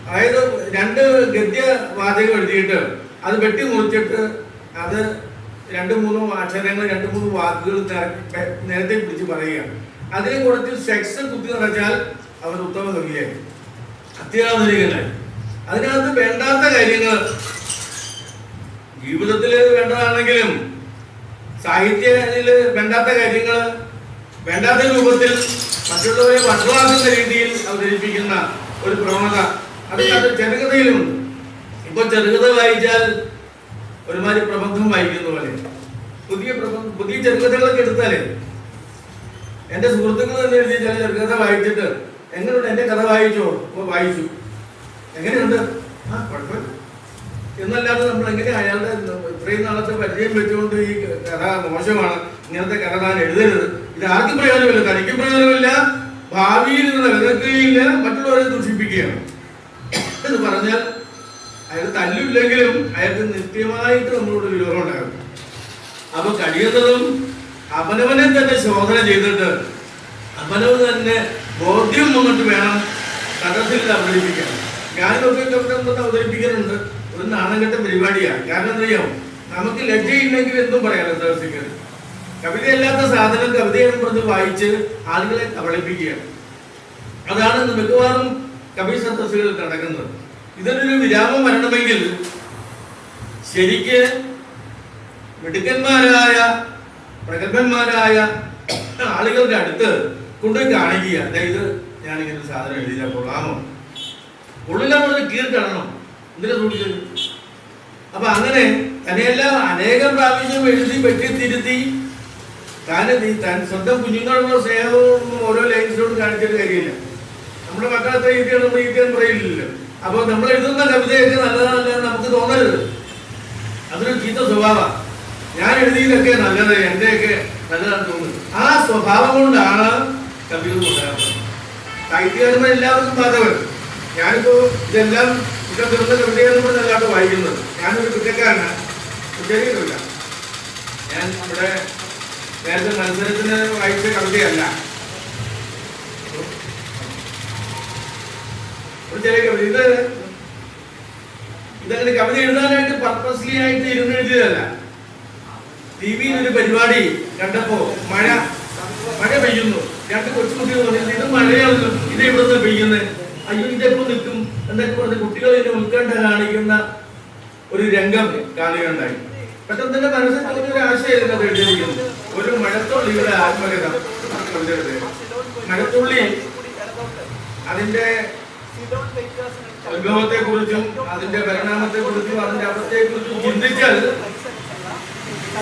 അതായത് 2 ഗദ്യവാചകം എഴുതിയിട്ട് അത് വെട്ടി മുറിച്ചിട്ട് അത് 2-3 അക്ഷരങ്ങൾ 2-3 വാക്കുകൾ നേരത്തെ പിടിച്ച് പറയുകയാണ്. അതിനെ കുറച്ച് സെക്സ് കുത്തി നിറച്ചാൽ അവർ ഉത്തമ കവിയായി, അത്യാധുനികനായി. അതിനകത്ത് വേണ്ടാത്ത കാര്യങ്ങൾ ജീവിതത്തിൽ വേണ്ടതാണെങ്കിലും സാഹിത്യത്തില് വേണ്ടാത്ത കാര്യങ്ങൾ വേണ്ടാത്ത രൂപത്തിൽ മറ്റുള്ളവരെ വഷളാക്കുന്ന രീതിയിൽ അവതരിപ്പിക്കുന്ന ഒരു പ്രവണത അത് ചെറുകഥയിലുണ്ട്. ഇപ്പൊ ചെറുകഥ വായിച്ചാൽ ഒരുമാതിരി പ്രബന്ധം വായിക്കുന്ന പോലെ പുതിയ ചെറുകഥകളൊക്കെ എടുത്താലേ എന്റെ സുഹൃത്തുക്കൾ തന്നെ എഴുതിയ ചില ചെറുകഥ വായിച്ചിട്ട് എങ്ങനെയുണ്ട്, എന്റെ കഥ വായിച്ചോ? വായിച്ചു, എങ്ങനെയുണ്ട്? ആ കുഴപ്പമില്ല എന്നല്ലാതെ നമ്മൾ എങ്ങനെ അയാളുടെ ഇത്രയും നാളത്തെ പരിചയം വെച്ചുകൊണ്ട് ഈ കഥ മോശമാണ്, ഇങ്ങനത്തെ കഥ താൻ എഴുതരുത്, ഇത് ആർക്കും പ്രയോജനമില്ല, തനിക്കും പ്രയോജനമില്ല, ഭാവിയിൽ ഇത് നിലനിൽക്കുകയില്ല, മറ്റുള്ളവരെ ദൂഷിപ്പിക്കുകയാണ് എന്ന് പറഞ്ഞാൽ അയാൾ തല്ലില്ലെങ്കിലും അയാൾക്ക് നിത്യമായിട്ട് നമ്മളോട് വിരോധം ഉണ്ടാകും. അപ്പൊ കഴിയുന്നതും അവനവനെ തന്നെ ശോധന ചെയ്തിട്ട് അവനവൻ തന്നെ ബോധ്യം വന്നിട്ട് വേണം സദസ്സിൽ അവതരിപ്പിക്കാൻ. ഞാനൊക്കെ അവതരിപ്പിക്കാനുണ്ട്, ഒരു നാണംകെട്ട പരിപാടിയാണ്. കാരണം എന്തറിയാമോ, നമുക്ക് ലജ്ജയില്ലെങ്കിൽ എന്തും പറയാലോ സദസ്സിൽ. കവിതയല്ലാത്ത സാധനം കവിതയെന്ന് പറഞ്ഞ് വായിച്ച് ആളുകളെ കബളിപ്പിക്കുകയാണ്. അതാണ് മിക്കവാറും കവി സദസ്സുകളിൽ നടക്കുന്നത്. ഇതിനൊരു വിരാമം വരണമെങ്കിൽ ശരിക്ക് മിടുക്കന്മാരായ പ്രഗത്ഭന്മാരായ ആളുകളുടെ അടുത്ത് കൊണ്ടുപോയി കാണിക്കുക, അതായത് ഞാനിങ്ങനെ ഒരു സാധനം എഴുതിയാൽ കൊള്ളാമോ, കൊള്ളില്ല പറഞ്ഞ് കീർക്കണം, എന്തിനാ സൂക്ഷിച്ചത്? അപ്പൊ അങ്ങനെ തന്നെയെല്ലാം അനേകം പ്രാവശ്യം എഴുതി വെട്ടിത്തിരുത്തി താൻ സ്വന്തം കുഞ്ഞുങ്ങളുടെ സ്നേഹവും ഓരോ ലൈൻസിനോട് കാണിച്ചിട്ട് കാര്യമില്ല. നമ്മുടെ മക്കളത്തെ ഈറ്റിയാണ് നമ്മൾ ഈറ്റിയെന്ന് പറയില്ലല്ലോ. അപ്പൊ നമ്മൾ എഴുതുന്ന കവിതയൊക്കെ നല്ലതല്ല നമുക്ക് തോന്നരുത്, അതൊരു ചീത്ത സ്വഭാവം. ഞാൻ എഴുതിയതൊക്കെ നല്ലത്, എന്റെയൊക്കെ നല്ലതാണെന്ന് തോന്നുന്നു. ആ സ്വഭാവം കൊണ്ടാണ് കവികൾ ഉണ്ടാകുന്നത്. സാഹിത്യകാരന്മാർ എല്ലാവർക്കും ബാധകൻ. ഞാനിപ്പോ ഇതെല്ലാം ഇതൊക്കെ തീർന്ന കവിതയെന്ന് അല്ലാണ്ട് വായിക്കുന്നത്. ഞാനൊരു കുറ്റക്കാരനാണ്, ശരിയില്ല. ഞാൻ ഇവിടെ നേരത്തെ മത്സരത്തിന് വായിച്ച കവിതയല്ല, ചെറിയ കവിത. ഇതങ്ങനെ കവിത എഴുതാനായിട്ട് പർപ്പസ്ലി ആയിട്ട് ഇരുന്ന് എഴുതിയതല്ല. ടിവിയിൽ ഒരു പരിപാടി കണ്ടപ്പോ മഴ പെയ്യുന്നു, 2 കൊച്ചുകുട്ടികൾ പറഞ്ഞു ഇത് മഴയാണല്ലോ, ഇത് എവിടുന്ന് പെയ്യുന്നത്, അയ്യോ ഇതെപ്പോ നിൽക്കും എന്നൊക്കെ പറഞ്ഞ് കുട്ടികൾ ഇതിനെ ഉത്കണ്ഠ കാണിക്കുന്ന ഒരു രംഗം കാണുകയുണ്ടായി. പെട്ടെന്ന് തന്നെ മനസ്സിൽ തോന്നിയൊരു ആശയമായിരുന്നു അത് എഴുതിയിരിക്കുന്നത്. ഒരു മഴത്തുള്ളിയുടെ ആത്മകഥ. മഴത്തുള്ളി അതിന്റെ ഉത്ഭവത്തെ കുറിച്ചും അതിന്റെ പരിണാമത്തെ കുറിച്ചും അതിന്റെ അവസ്ഥയെ കുറിച്ചും ചിന്തിച്ചാൽ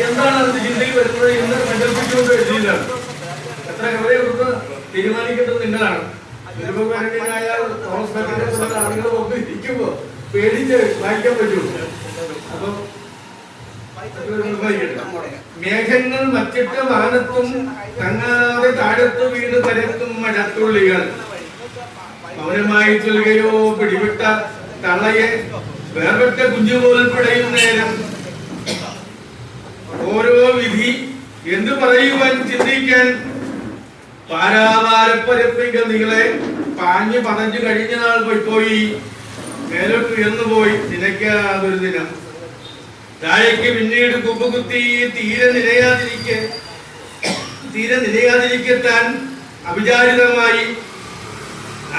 എന്താണ് അതിന്റെ ചിന്തയിൽ വരുന്നത് എന്ന് സങ്കല്പിച്ചുകൊണ്ട് എഴുതിയതാണ്. എത്ര കവിതയെ കുറിച്ച് തീരുമാനിക്കേണ്ടത് നിങ്ങളാണ്. നിരുപകാരനായ തോമസ് ബെക്കറ്റിനെ പോലുള്ള ആളുകൾ ഒക്കെ ഇരിക്കുമ്പോ പേടിച്ച് വായിക്കാൻ പറ്റുമോ? അപ്പൊ മേഘങ്ങൾ മറ്റിട്ട വാനത്തും തങ്ങാതെ താഴത്തു വീണ് തരത്തും മഴത്തുള്ളികൾ മൗനമായി ചൊല്ലുകയോ പിടിവിട്ട തള്ളയെ വേർപെട്ട കുഞ്ഞുപോൽ പിടയും നേരം ഓരോ വിധി എന്തു പറയുവാൻ ചിന്തിക്കാൻ പാരാവാരപ്പരപ്പിക്ക നിങ്ങളെ പാഞ്ഞു പതഞ്ഞു കഴിഞ്ഞ നാൾ പോയി മേലോട്ട് ഉയർന്നുപോയി നിനക്കാതൊരു ദിനം താഴേക്ക് പിന്നീട് കുമ്പുകുത്തി തീരെ നിലയാതിരിക്കത്താൻ അവിചാരിതമായി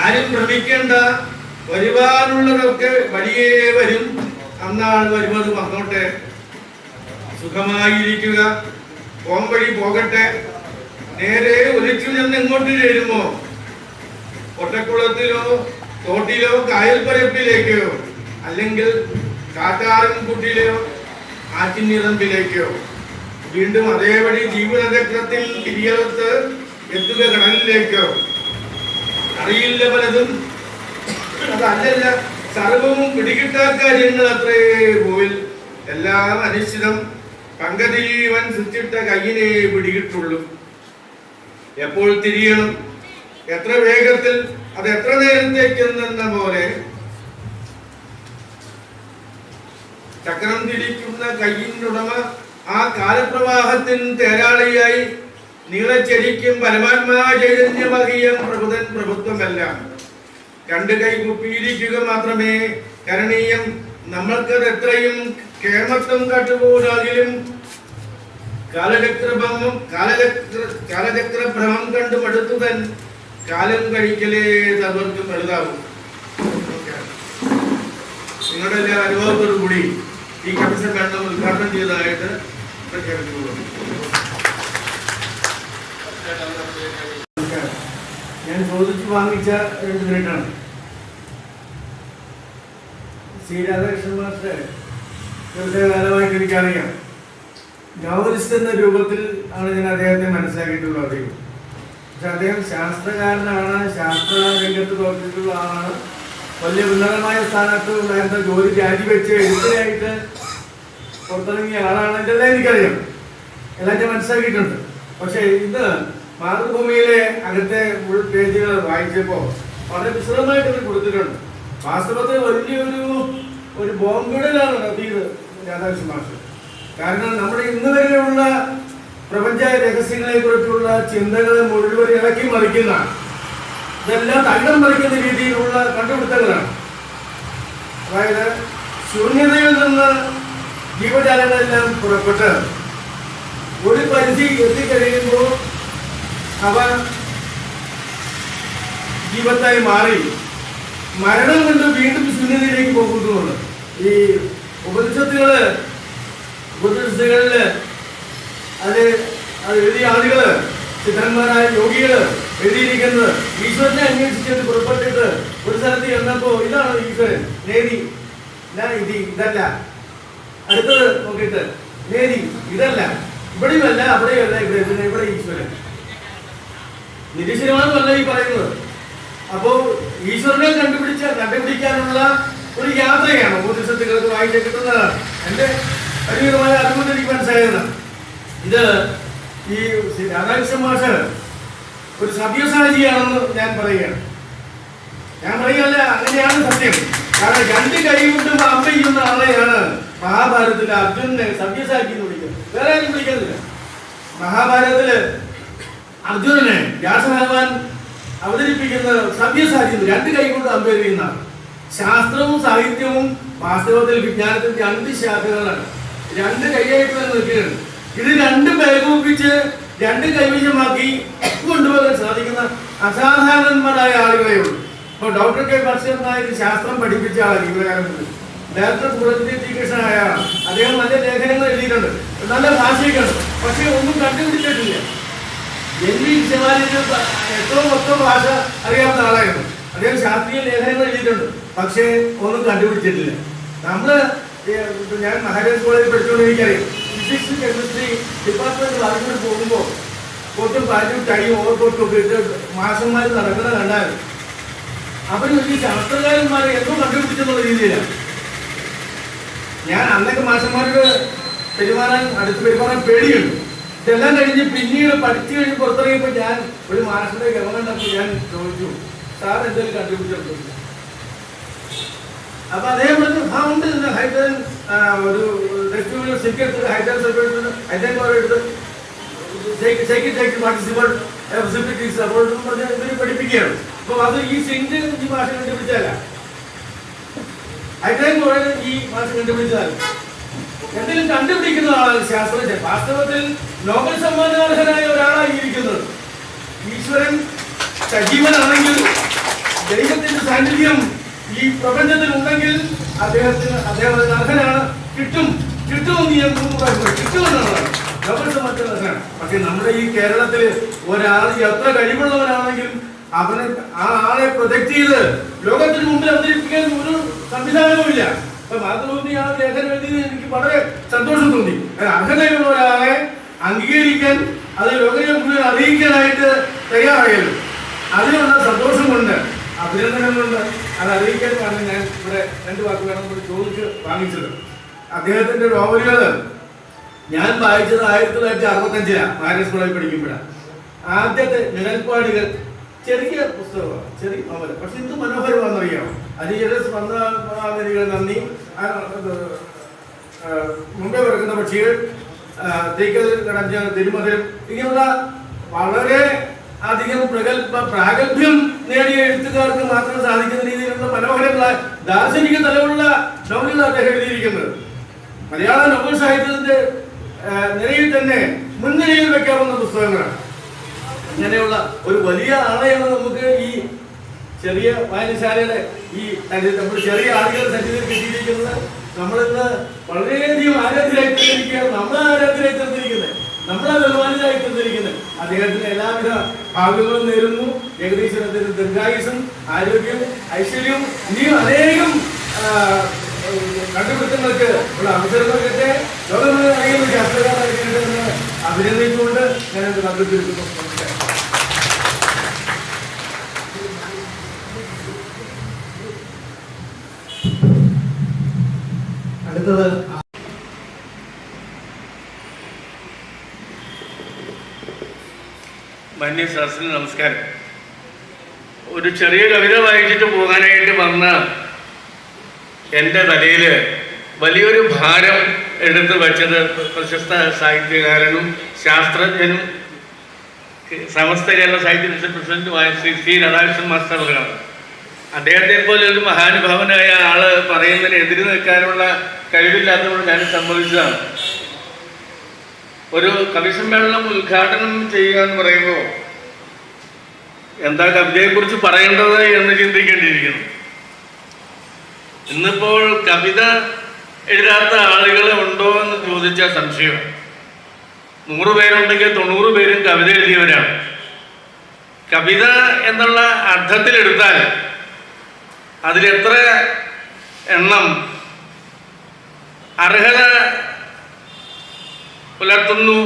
ആരും ഭ്രമിക്കേണ്ട, വരുവാനുള്ളതൊക്കെ വഴിയേ വരും, അന്നാൾ വരുന്നത് വന്നോട്ടെ, സുഖമായിരിക്കുക, പോംവഴി പോകട്ടെ, നേരെ ഒലിച്ചു ചെന്ന് എങ്ങോട്ട് ചേരുമോ, ഒറ്റക്കുളത്തിലോ തോട്ടിലോ കായൽ പരപ്പിലേക്കോ അല്ലെങ്കിൽ കാറ്റാറും കുട്ടിയിലെയോ ആറ്റിനിറമ്പിലേക്കോ വീണ്ടും അതേപടി ജീവിതചക്രത്തിൽ തിരികത്ത് എത്തുക കടലിലേക്കോ അറിയില്ല പലതും. അതല്ലല്ല, സർവവും പിടികിട്ടാ കാര്യങ്ങൾ അത്രേ പോവിൽ. എല്ലാം അനിശ്ചിതം. പങ്കജീവൻ സൃഷ്ടിച്ച കയ്യിനെ പിടികിട്ടുള്ളൂ. എപ്പോൾ തിരിയണം, എത്ര വേഗത്തിൽ, അത് എത്ര നേരത്തേക്കെന്ന പോലെ ചക്രം തിരിക്കുന്ന കയ്യിനുടമ ആ കാലപ്രവാഹത്തിന് തേരാളിയായി നീളച്ചെരിക്കും പരമാത്മാ ചൈതന്യമഹീയം പ്രഭുതൻ പ്രഭുത്വമെല്ലാം. രണ്ട് കൈ കുപ്പിയിരിക്കുക മാത്രമേ കരണീയം. നമ്മൾക്കത് എത്രയും കേമത്വം കാട്ടുപോലാകിലും കാലചക്രഭ്രമം കണ്ടു മടുത്തുതൻ കാലം കഴിക്കലേ തവർക്കും വലുതാവും. നിങ്ങളുടെ എല്ലാ അനുഭവത്തോടു കൂടി ഈ കൺവെൻഷൻ വേണം ഉദ്ഘാടനം ചെയ്തതായിട്ട് പ്രഖ്യാപിച്ചുകൊള്ളുന്നു. ഞാൻ ചോദിച്ചു വാങ്ങിച്ച 2 മിനിറ്റാണ്. ശ്രീ രാധാകൃഷ്ണൻ മാസ്റ്റർ ദീർഘകാലമായിട്ട് എനിക്കറിയാം. നോവലിസ്റ്റ് എന്ന രൂപത്തിൽ ആണ് ഞാൻ അദ്ദേഹത്തെ മനസ്സിലാക്കിയിട്ടുള്ളത്. പക്ഷെ അദ്ദേഹം ശാസ്ത്രകാരനാണ്, ശാസ്ത്ര രംഗത്ത് പ്രവർത്തിച്ചിട്ടുള്ള ആളാണ്. വലിയ ഉന്നതമായ സ്ഥാനത്ത് ഉണ്ടായിരുന്ന ജോലി രാജിവെച്ച് എഴുത്തിനായിട്ട് പുറത്തിറങ്ങിയ ആളാണ്. ഇതെല്ലാം എനിക്കറിയാം, എല്ലാം ഞാൻ മനസ്സിലാക്കിയിട്ടുണ്ട്. പക്ഷെ ഇന്ന് മാതൃഭൂമിയിലെ അകത്തെ ഫുൾ പേജുകൾ വായിച്ചപ്പോൾ വളരെ വിശദമായിട്ട് ഇത് കൊടുത്തിട്ടുണ്ട്. വാസ്തവത്തിൽ വലിയൊരു ബോംബിടലാണ് നടത്തിയത് രാധാകൃഷ്ണൻ മാസ്റ്റർ. കാരണം നമ്മുടെ ഇന്ന് വരെയുള്ള പ്രപഞ്ച രഹസ്യങ്ങളെ കുറിച്ചുള്ള ചിന്തകൾ മുഴുവൻ ഇളക്കി മറിക്കുന്ന, ഇതെല്ലാം തകിടം മറിക്കുന്ന രീതിയിലുള്ള കണ്ടുപിടുത്തങ്ങളാണ്. അതായത് ശൂന്യതയിൽ നിന്ന് ജീവജാലങ്ങളെല്ലാം പുറപ്പെട്ട് ഒരു പരിധി എത്തിക്കഴിയുമ്പോൾ അവ ജീവത്തായി മാറി മരണം കൊണ്ട് വീണ്ടും ശൂന്യതയിലേക്ക് പോകുന്നുണ്ട്. ഈ ഉപനിഷത്തുകളില് അത് എഴുതിയ ആളുകള്, സിദ്ധന്മാരായ യോഗികള് എഴുതിയിരിക്കുന്നത് ഈശ്വരനെ അന്വേഷിച്ചിട്ട് പുറപ്പെട്ടിട്ട് ഒരു സ്ഥലത്ത് ചെന്നപ്പോ ഇതാണ് ഈശ്വരൻ, നേതി ഇതല്ല, അടുത്തത് നോക്കിയിട്ട് നേതി ഇതല്ല, ഇവിടെയുമല്ല അവിടെയല്ല, ഇവിടെ ഈശ്വരൻ. നിരീശ്വരമാണെന്നല്ല ഈ പറയുന്നത്. അപ്പോ ഈശ്വരനെ കണ്ടുപിടിക്കാനുള്ള ഒരു യാത്രയാണ് ഉപനിഷത്തുകൾക്ക് വായിച്ച് കിട്ടുന്നതാണ്. എന്റെ പരിമിതമായ അറിവുകൊണ്ട് എനിക്ക് മനസ്സിലായതാണ്. ഇത് ഈ രാധാകൃഷ്ണൻ മാഷ് ഒരു സവ്യസാചിയാണെന്ന് ഞാൻ പറയുകയാണ്. അങ്ങനെയാണ് സത്യം. കാരണം 2 കൈ കൊണ്ട് അമ്പ ചെയ്യുന്ന ആളെയാണ് മഹാഭാരതത്തിലെ അർജുനനെ സവ്യസാചി എന്ന് വിളിക്കുന്നത്. വേറെ ആരും വിളിക്കുന്നില്ല. മഹാഭാരതത്തില് അർജുനനെ വ്യാസഭഗവാൻ അവതരിപ്പിക്കുന്നത് സവ്യസാചി, 2 കൈ കൊണ്ട് അമ്പെറിയുന്നതാണ്. ശാസ്ത്രവും സാഹിത്യവും വാസ്തവത്തിൽ വിജ്ഞാനത്തിൽ 2 ശാഖകളാണ്. 2 കൈയായിട്ട് തന്നെ നിൽക്കുകയാണ്. ഇത് 2 ഏകോപിപ്പിച്ച് 2 കൈവശമാക്കി കൊണ്ടുപോകാൻ സാധിക്കുന്ന അസാധാരണന്മാരായ ആളുകളെ ഉള്ളൂ. ഇപ്പൊ ഡോക്ടർ കെ ബഷീർ നായർ ശാസ്ത്രം പഠിപ്പിച്ച ആളാണ് ജീവിതകാലം മുതൽ. ഡയറക്ടർ പുരസ്കൃതനായ അദ്ദേഹം നല്ല ലേഖനങ്ങൾ എഴുതിയിട്ടുണ്ട്, നല്ല ഭാഷയൊക്കെയാണ്. പക്ഷെ ഒന്നും കണ്ടുപിടിച്ചിട്ടില്ല. എത്രയോ മൊത്തം ഭാഷ അറിയാവുന്ന ആളായിരുന്നു അദ്ദേഹം. ശാസ്ത്രീയ ലേഖനങ്ങൾ എഴുതിയിട്ടുണ്ട്, പക്ഷേ ഒന്നും കണ്ടുപിടിച്ചിട്ടില്ല. ഞാൻ മഹാരാജ് കോളേജിൽ പഠിച്ചുകൊണ്ട് എനിക്കറിയാം, ഫിസിക്സ് കെമിസ്ട്രി ഡിപ്പാർട്ട്മെന്റ് വർക്കിന് പോകുമ്പോൾ കൊട്ടും പാലും ടൈയും ഓവർകോട്ടും ഒക്കെ ഇട്ട് മാഷന്മാർ നടക്കുന്നത് കണ്ടാൽ അവർ വലിയ ശാസ്ത്രകാരന്മാരെ എന്തോ കണ്ടുപിടിച്ചെന്നുള്ള രീതിയിലാണ്. ഞാൻ അന്നൊക്കെ മാഷന്മാരോട് അടുത്ത് പെരുമാറാൻ പേടിയുണ്ട്. ഇതെല്ലാം കഴിഞ്ഞ് പിന്നീട് പഠിച്ചു കഴിഞ്ഞ് പുറത്തിറങ്ങിയപ്പോൾ ഞാൻ ഒരു മാഷന്റെ ഗവൺമെന്റ് ഞാൻ ചോദിച്ചു, സാർ എന്തെങ്കിലും കണ്ടുപിടിച്ചിട്ടുണ്ട്? അപ്പൊ അദ്ദേഹം ഫൗണ്ട് ഹൈഡ്രജൻ ഒരു സിക്കറ്റ് ഹൈഡ്രജൻ പഠിപ്പിക്കുകയാണ്. അപ്പൊ അത് ഈ സിങ്ക് ഈ ഭാഷ കണ്ടുപിടിച്ചതല്ല, ഹൈഡ്രജൻ ഈ ഭാഷ കണ്ടുപിടിച്ചതല്ല. എന്തെങ്കിലും കണ്ടുപിടിക്കുന്ന ആളാണ് ശാസ്ത്രജ്ഞൻ. വാസ്തവത്തിൽ നോബൽ സമ്മാനാർഹനായ ഒരാളായി ഇരിക്കുന്നത്. ഈശ്വരൻ സജീവനാണെങ്കിൽ ദൈവത്തിന്റെ സാന്നിധ്യം ഈ പ്രപഞ്ചത്തിൽ ഉണ്ടെങ്കിൽ അദ്ദേഹം അർഹനാണ്. കിട്ടുമെന്ന് ഞാൻ കിട്ടുമെന്നാണ് നോബൽ സമ്മാനത്തിന് അർഹനാണ്. പക്ഷെ നമ്മുടെ ഈ കേരളത്തില് ഒരാൾ എത്ര കഴിവുള്ളവനാണെങ്കിലും അവനെ ആ ആളെ പ്രൊജക്ട് ചെയ്ത് ലോകത്തിന് മുമ്പിൽ അവതരിപ്പിക്കാൻ ഒരു സംവിധാനവുമില്ല. അപ്പൊ മാതൃഭൂമി ആ ലേഖനം എഴുതിയത് എനിക്ക് വളരെ സന്തോഷം തോന്നി. അർഹതയുള്ള ഒരാളെ അംഗീകരിക്കാൻ, അത് ലോകത്തെ മുഴുവൻ അറിയിക്കാനായിട്ട് തയ്യാറായല്ലോ. അതിനുള്ള സന്തോഷം കൊണ്ട്, അഭിനന്ദനം കൊണ്ട് അത് അറിയിക്കാനാണ് ഞാൻ ഇവിടെ 2 വാക്ക് വേണമെന്ന് ചോദിച്ച് വാങ്ങിച്ചത്. അദ്ദേഹത്തിന്റെ നോവലുകൾ ഞാൻ വായിച്ചത് 1965 മാരേജ് കോളേജിൽ പഠിക്കുമ്പോഴാണ്. ആദ്യത്തെ നിഴൽപ്പാടുകൾ ചെറിയ പുസ്തകമാണ്, ചെറിയ നോവൽ, പക്ഷെ ഇത് മനോഹരമാണെന്നറിയാം. അലിജലസ് വന്ന നന്ദി, മുമ്പേ പറക്കുന്ന പക്ഷികൾ, തേക്കൽ കടഞ്ഞ തിരുമധുരം, ഇങ്ങനെയുള്ള വളരെ അധികം പ്രാഗൽഭ്യം നേടിയ എഴുത്തുകാർക്ക് മാത്രം സാധിക്കുന്ന രീതിയിലുള്ള മനോഹരങ്ങളായ ദാർശനിക തലമുള്ള നോവലുകൾ അദ്ദേഹം എഴുതിയിരിക്കുന്നത്. മലയാള നോവൽ സാഹിത്യത്തിന്റെ നിലയിൽ തന്നെ മുൻനിരയിൽ വെക്കാവുന്ന പുസ്തകങ്ങളാണ്. അങ്ങനെയുള്ള ഒരു വലിയ ആളെയാണ് നമുക്ക് ഈ ചെറിയ വായനശാലയുടെ ഈ നമ്മൾ ചെറിയ ആളുകൾ സന്നിധിയിൽ കിട്ടിയിരിക്കുന്നത്. നമ്മളിന്ന് വളരെയധികം ആരാധ്യരായി തീർന്നിരിക്കുകയാണ്. ആരാധ്യരായി തീർന്നിരിക്കുന്നത്, നമ്മളെ ബഹുമാനിതരായി തീർന്നിരിക്കുന്നത്. അദ്ദേഹത്തിന് എല്ലാവിധ ഭാഗ്യങ്ങളും നേരുന്നു. ജഗദീശ്വരത്തിന് ദീർഘായുസും ആരോഗ്യം ഐശ്വര്യവും ഇനിയും അനേകം കണ്ടുപിടുത്തങ്ങൾക്ക് ഉള്ള അവസരങ്ങൾക്കൊക്കെ ലോകം അറിയുന്ന ശാസ്ത്രകാരായിരിക്കേണ്ടതെന്ന് അഭിനന്ദിച്ചുകൊണ്ട് ഞാനത് പങ്കെടുത്തിരിക്കുന്നു. അടുത്തത് മാന്യശാസ്ത്രി, നമസ്കാരം. ഒരു ചെറിയ കവിത വായിച്ചിട്ട് പോകാനായിട്ട് വന്ന എൻ്റെ തലയിൽ വലിയൊരു ഭാരം എടുത്ത് വച്ചത് പ്രശസ്ത സാഹിത്യകാരനും ശാസ്ത്രജ്ഞനും സമസ്ത കേരള സാഹിത്യ പരിഷത്ത് പ്രസിഡന്റുമായ ശ്രീ രാധാകൃഷ്ണൻ മാസ്റ്റർ അവരാണ്. അദ്ദേഹത്തെ പോലെ ഒരു മഹാനുഭാവനായ ആള് പറയുന്നതിന് എതിര് നിൽക്കാനുള്ള കഴിവില്ലാത്തതുകൊണ്ട് ഞാൻ സമ്മതിച്ചതാണ്. ഒരു കവിസമ്മേളനം ഉദ്ഘാടനം ചെയ്യുക എന്ന് പറയുമ്പോൾ എന്താ കവിതയെക്കുറിച്ച് പറയേണ്ടത് എന്ന് ചിന്തിക്കേണ്ടിയിരിക്കുന്നു. ഇന്നിപ്പോൾ കവിത എഴുതാത്ത ആളുകൾ ഉണ്ടോ എന്ന് ചോദിച്ച സംശയം. 100 പേരുണ്ടെങ്കിൽ 90 പേരും കവിത എഴുതിയവരാണ്. കവിത എന്നുള്ള അർത്ഥത്തിലെടുത്താൽ അതിലെത്ര എണ്ണം അർഹത പുലർത്തുന്നു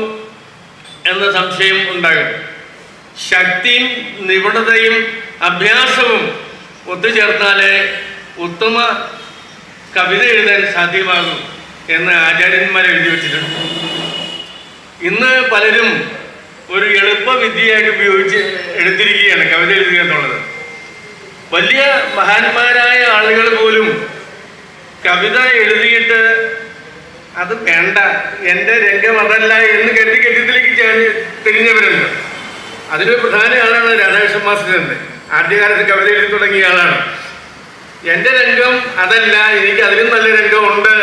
എന്ന സംശയം ഉണ്ടാകും. ശക്തിയും നിപുണതയും അഭ്യാസവും ഒത്തുചേർന്നാലേ ഉത്തമ കവിത എഴുതാൻ സാധ്യമാകും എന്ന് ആചാര്യന്മാർ എഴുതി വച്ചിട്ടുണ്ട്. ഇന്ന് പലരും ഒരു എളുപ്പവിദ്യയായിട്ട് ഉപയോഗിച്ച് എടുത്തിരിക്കുകയാണ് കവിത എഴുതുക എന്നുള്ളത്. വലിയ മഹാന്മാരായ ആളുകൾ പോലും കവിത എഴുതിയിട്ട് അത് വേണ്ട, എൻ്റെ രംഗം അതല്ല എന്ന് കെട്ടിലേക്ക് തിരിഞ്ഞവരുണ്ട്. അതിലൊരു പ്രധാന ആളാണ് രാധാകൃഷ്ണൻ മാസ്റ്റർ. ആദ്യകാലത്ത് കവിത എഴുതി തുടങ്ങിയ ആളാണ്. എൻ്റെ രംഗം അതല്ല, എനിക്ക് അതിലും നല്ല രംഗമുണ്ട്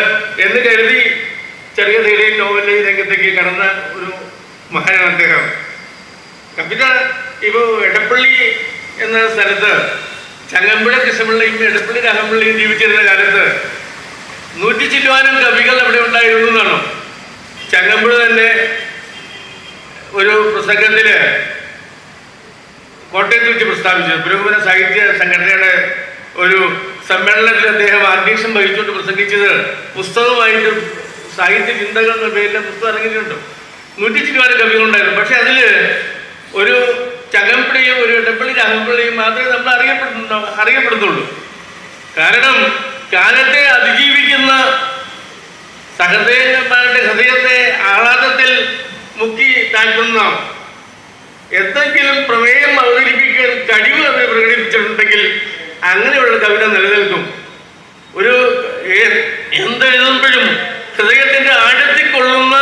എന്ന് കരുതി ചെറിയ ധൈര്യം നോവലിലെ രംഗത്തേക്ക് കടന്ന ഒരു മഹാനാണ് അദ്ദേഹം. കവിത ഇപ്പോൾ എടപ്പള്ളി എന്ന സ്ഥലത്ത് ചങ്ങമ്പുഴ കൃഷ്ണപിള്ളയും എടപ്പള്ളി രാമപിള്ളയും ജീവിച്ചിരുന്ന കാലത്ത് 100 ചില്ലുവാനും കവികൾ അവിടെ ഉണ്ടായിരുന്നു എന്നാണ് ചങ്ങമ്പുഴ തന്നെ ഒരു പ്രസംഗത്തില് കോട്ടയത്ത് വെച്ച് പ്രസ്താവിച്ചത്. പുരോഗമന സാഹിത്യ സംഘടനയുടെ ഒരു സമ്മേളനത്തിൽ അദ്ദേഹം അധ്യക്ഷം വഹിച്ചുകൊണ്ട് പ്രസംഗിച്ചത് പുസ്തകമായിട്ട് സാഹിത്യ ചിന്തകൾ എന്ന പേരിൽ പുസ്തകം ഇറങ്ങിയിട്ടുണ്ട്. 100 ചില്ലുവാനും കവികളുണ്ടായിരുന്നു. പക്ഷെ അതില് ഒരു ചങ്ങമ്പുഴയും ഒരു എടപ്പള്ളി രാമപിള്ളയും മാത്രമേ നമ്മൾ അറിയപ്പെടുന്നുള്ളൂ. കാരണം കാലത്തെ അതിജീവിക്കുന്ന സഹൃദയന്മാരുടെ ഹൃദയത്തെ ആഹ്ലാദത്തിൽ മുക്കി താഴ്ത്തുന്ന എന്തെങ്കിലും പ്രമേയം അവതരിപ്പിക്കാൻ കഴിവ് അത് പ്രകടിപ്പിച്ചിട്ടുണ്ടെങ്കിൽ അങ്ങനെയുള്ള കവിത നിലനിൽക്കും. ഒരു എന്തെഴുതുമ്പോഴും ഹൃദയത്തിന്റെ ആഴത്തിൽ കൊള്ളുന്ന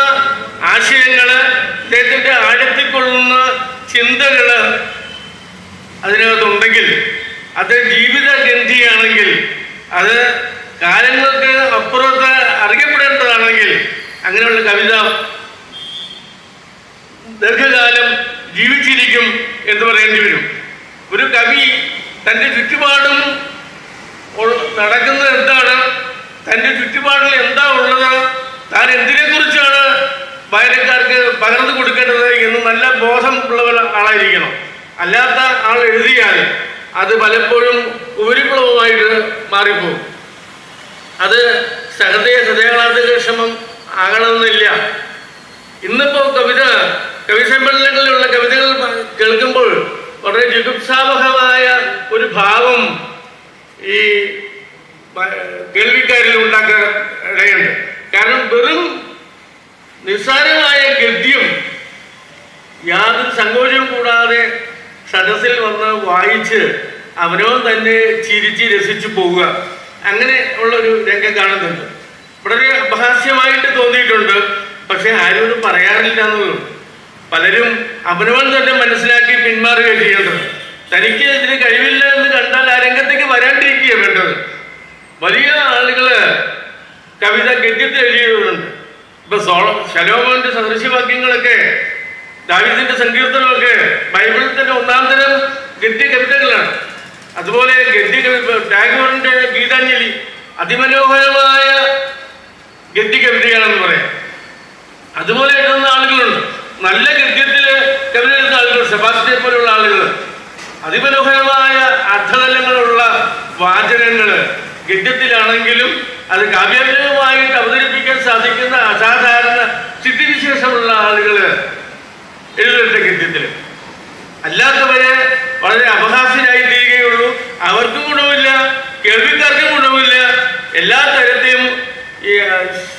ആശയങ്ങള്, ഹൃദയത്തിന്റെ ആഴത്തിൽ കൊള്ളുന്ന ചിന്തകള് അതിനകത്തുണ്ടെങ്കിൽ, അത് ജീവിതഗന്ധിയാണെങ്കിൽ, അത് കാലങ്ങൾക്ക് അപ്പുറത്ത് അറിയപ്പെടേണ്ടതാണെങ്കിൽ അങ്ങനെയുള്ള കവിത ദീർഘകാലം ജീവിച്ചിരിക്കും എന്ന് പറയേണ്ടി വരും. ഒരു കവി തൻ്റെ ചുറ്റുപാടും നടക്കുന്നത് എന്താണ്, തൻ്റെ ചുറ്റുപാടിൽ എന്താ ഉള്ളത്, താൻ എന്തിനെക്കുറിച്ചാണ് വായനക്കാർക്ക് പകർന്നു കൊടുക്കേണ്ടത് എന്ന് നല്ല ബോധം ഉള്ള ആളായിരിക്കണം. അല്ലാത്ത ആൾ എഴുതിയാൽ അത് പലപ്പോഴും ഉപരിപ്ലവമായിട്ട് മാറിപ്പോകും. അത് ഹൃദയങ്ങളാന്തരക്ഷമം ആകണമെന്നില്ല. ഇന്നിപ്പോൾ കവി സമ്മേളനങ്ങളിലുള്ള കവിതകൾ കേൾക്കുമ്പോൾ വളരെ ജുഗുപ്സാവഹമായ ഒരു ഭാവം ഈ കേൾവിക്കാരിൽ ഉണ്ടാക്കാൻ ഇടയുണ്ട്. കാരണം വെറും നിസ്സാരമായ ഗദ്യം യാതൊരു സങ്കോചവും കൂടാതെ സദസ്സിൽ വന്ന് വായിച്ച് അവനോ തന്നെ ചിരിച്ച് രസിച്ചു പോവുക, അങ്ങനെ ഉള്ളൊരു രംഗം കാണുന്നുണ്ട്. വളരെ അപഹാസ്യമായിട്ട് തോന്നിയിട്ടുണ്ട്. പക്ഷെ ആരും ഒന്നും പറയാറില്ല എന്നുള്ളൂ. പലരും അവനവൻ തന്നെ മനസ്സിലാക്കി പിന്മാറുകയാണ് ചെയ്യേണ്ടത്. തനിക്ക് ഇതിന് കഴിവില്ല എന്ന് കണ്ടാൽ ആ രംഗത്തേക്ക് വരാണ്ടിരിക്കുക വേണ്ടത്. വലിയ ആളുകള് കവിത ഗദ്യത്തിൽ എഴുതിയവരുണ്ട്. ഇപ്പൊ ശലോമോന്റെ സദൃശ്യവാക്യങ്ങളൊക്കെ, ദാവീദിന്റെ സങ്കീർത്തനമൊക്കെ ബൈബിളിൽ തന്നെ ഒന്നാം തരം ഗദ്യ കവിതകളാണ്. അതുപോലെ ടാഗോറിന്റെ ഗീതാഞ്ജലി അതിമനോഹരമായ ഗദ്യ കവിതയാണെന്ന് പറയാം. അതുപോലെ എഴുതുന്ന ആളുകളുണ്ട്. നല്ല ഗദ്യത്തില് കവിത എഴുതുന്ന ആളുകൾ, സെബാസ്റ്റ്യനെ പോലുള്ള ആളുകൾ അതിമനോഹരമായ അർത്ഥതലങ്ങളുള്ള വാചകങ്ങള് ഗദ്യത്തിലാണെങ്കിലും അത് കാവ്യാത്മകമായിട്ട് അവതരിപ്പിക്കാൻ സാധിക്കുന്ന അസാധാരണ സ്ഥിതിവിശേഷമുള്ള ആളുകള് എഴുതട്ടെ ഗദ്യത്തില്. അല്ലാത്തവരെ വളരെ അപഹാസ്യരായി തീരുകയുള്ളൂ. അവർക്കും ഗുണമില്ല, കേൾവിക്കാർക്കും ഗുണമില്ല. എല്ലാ തരത്തെയും ഈ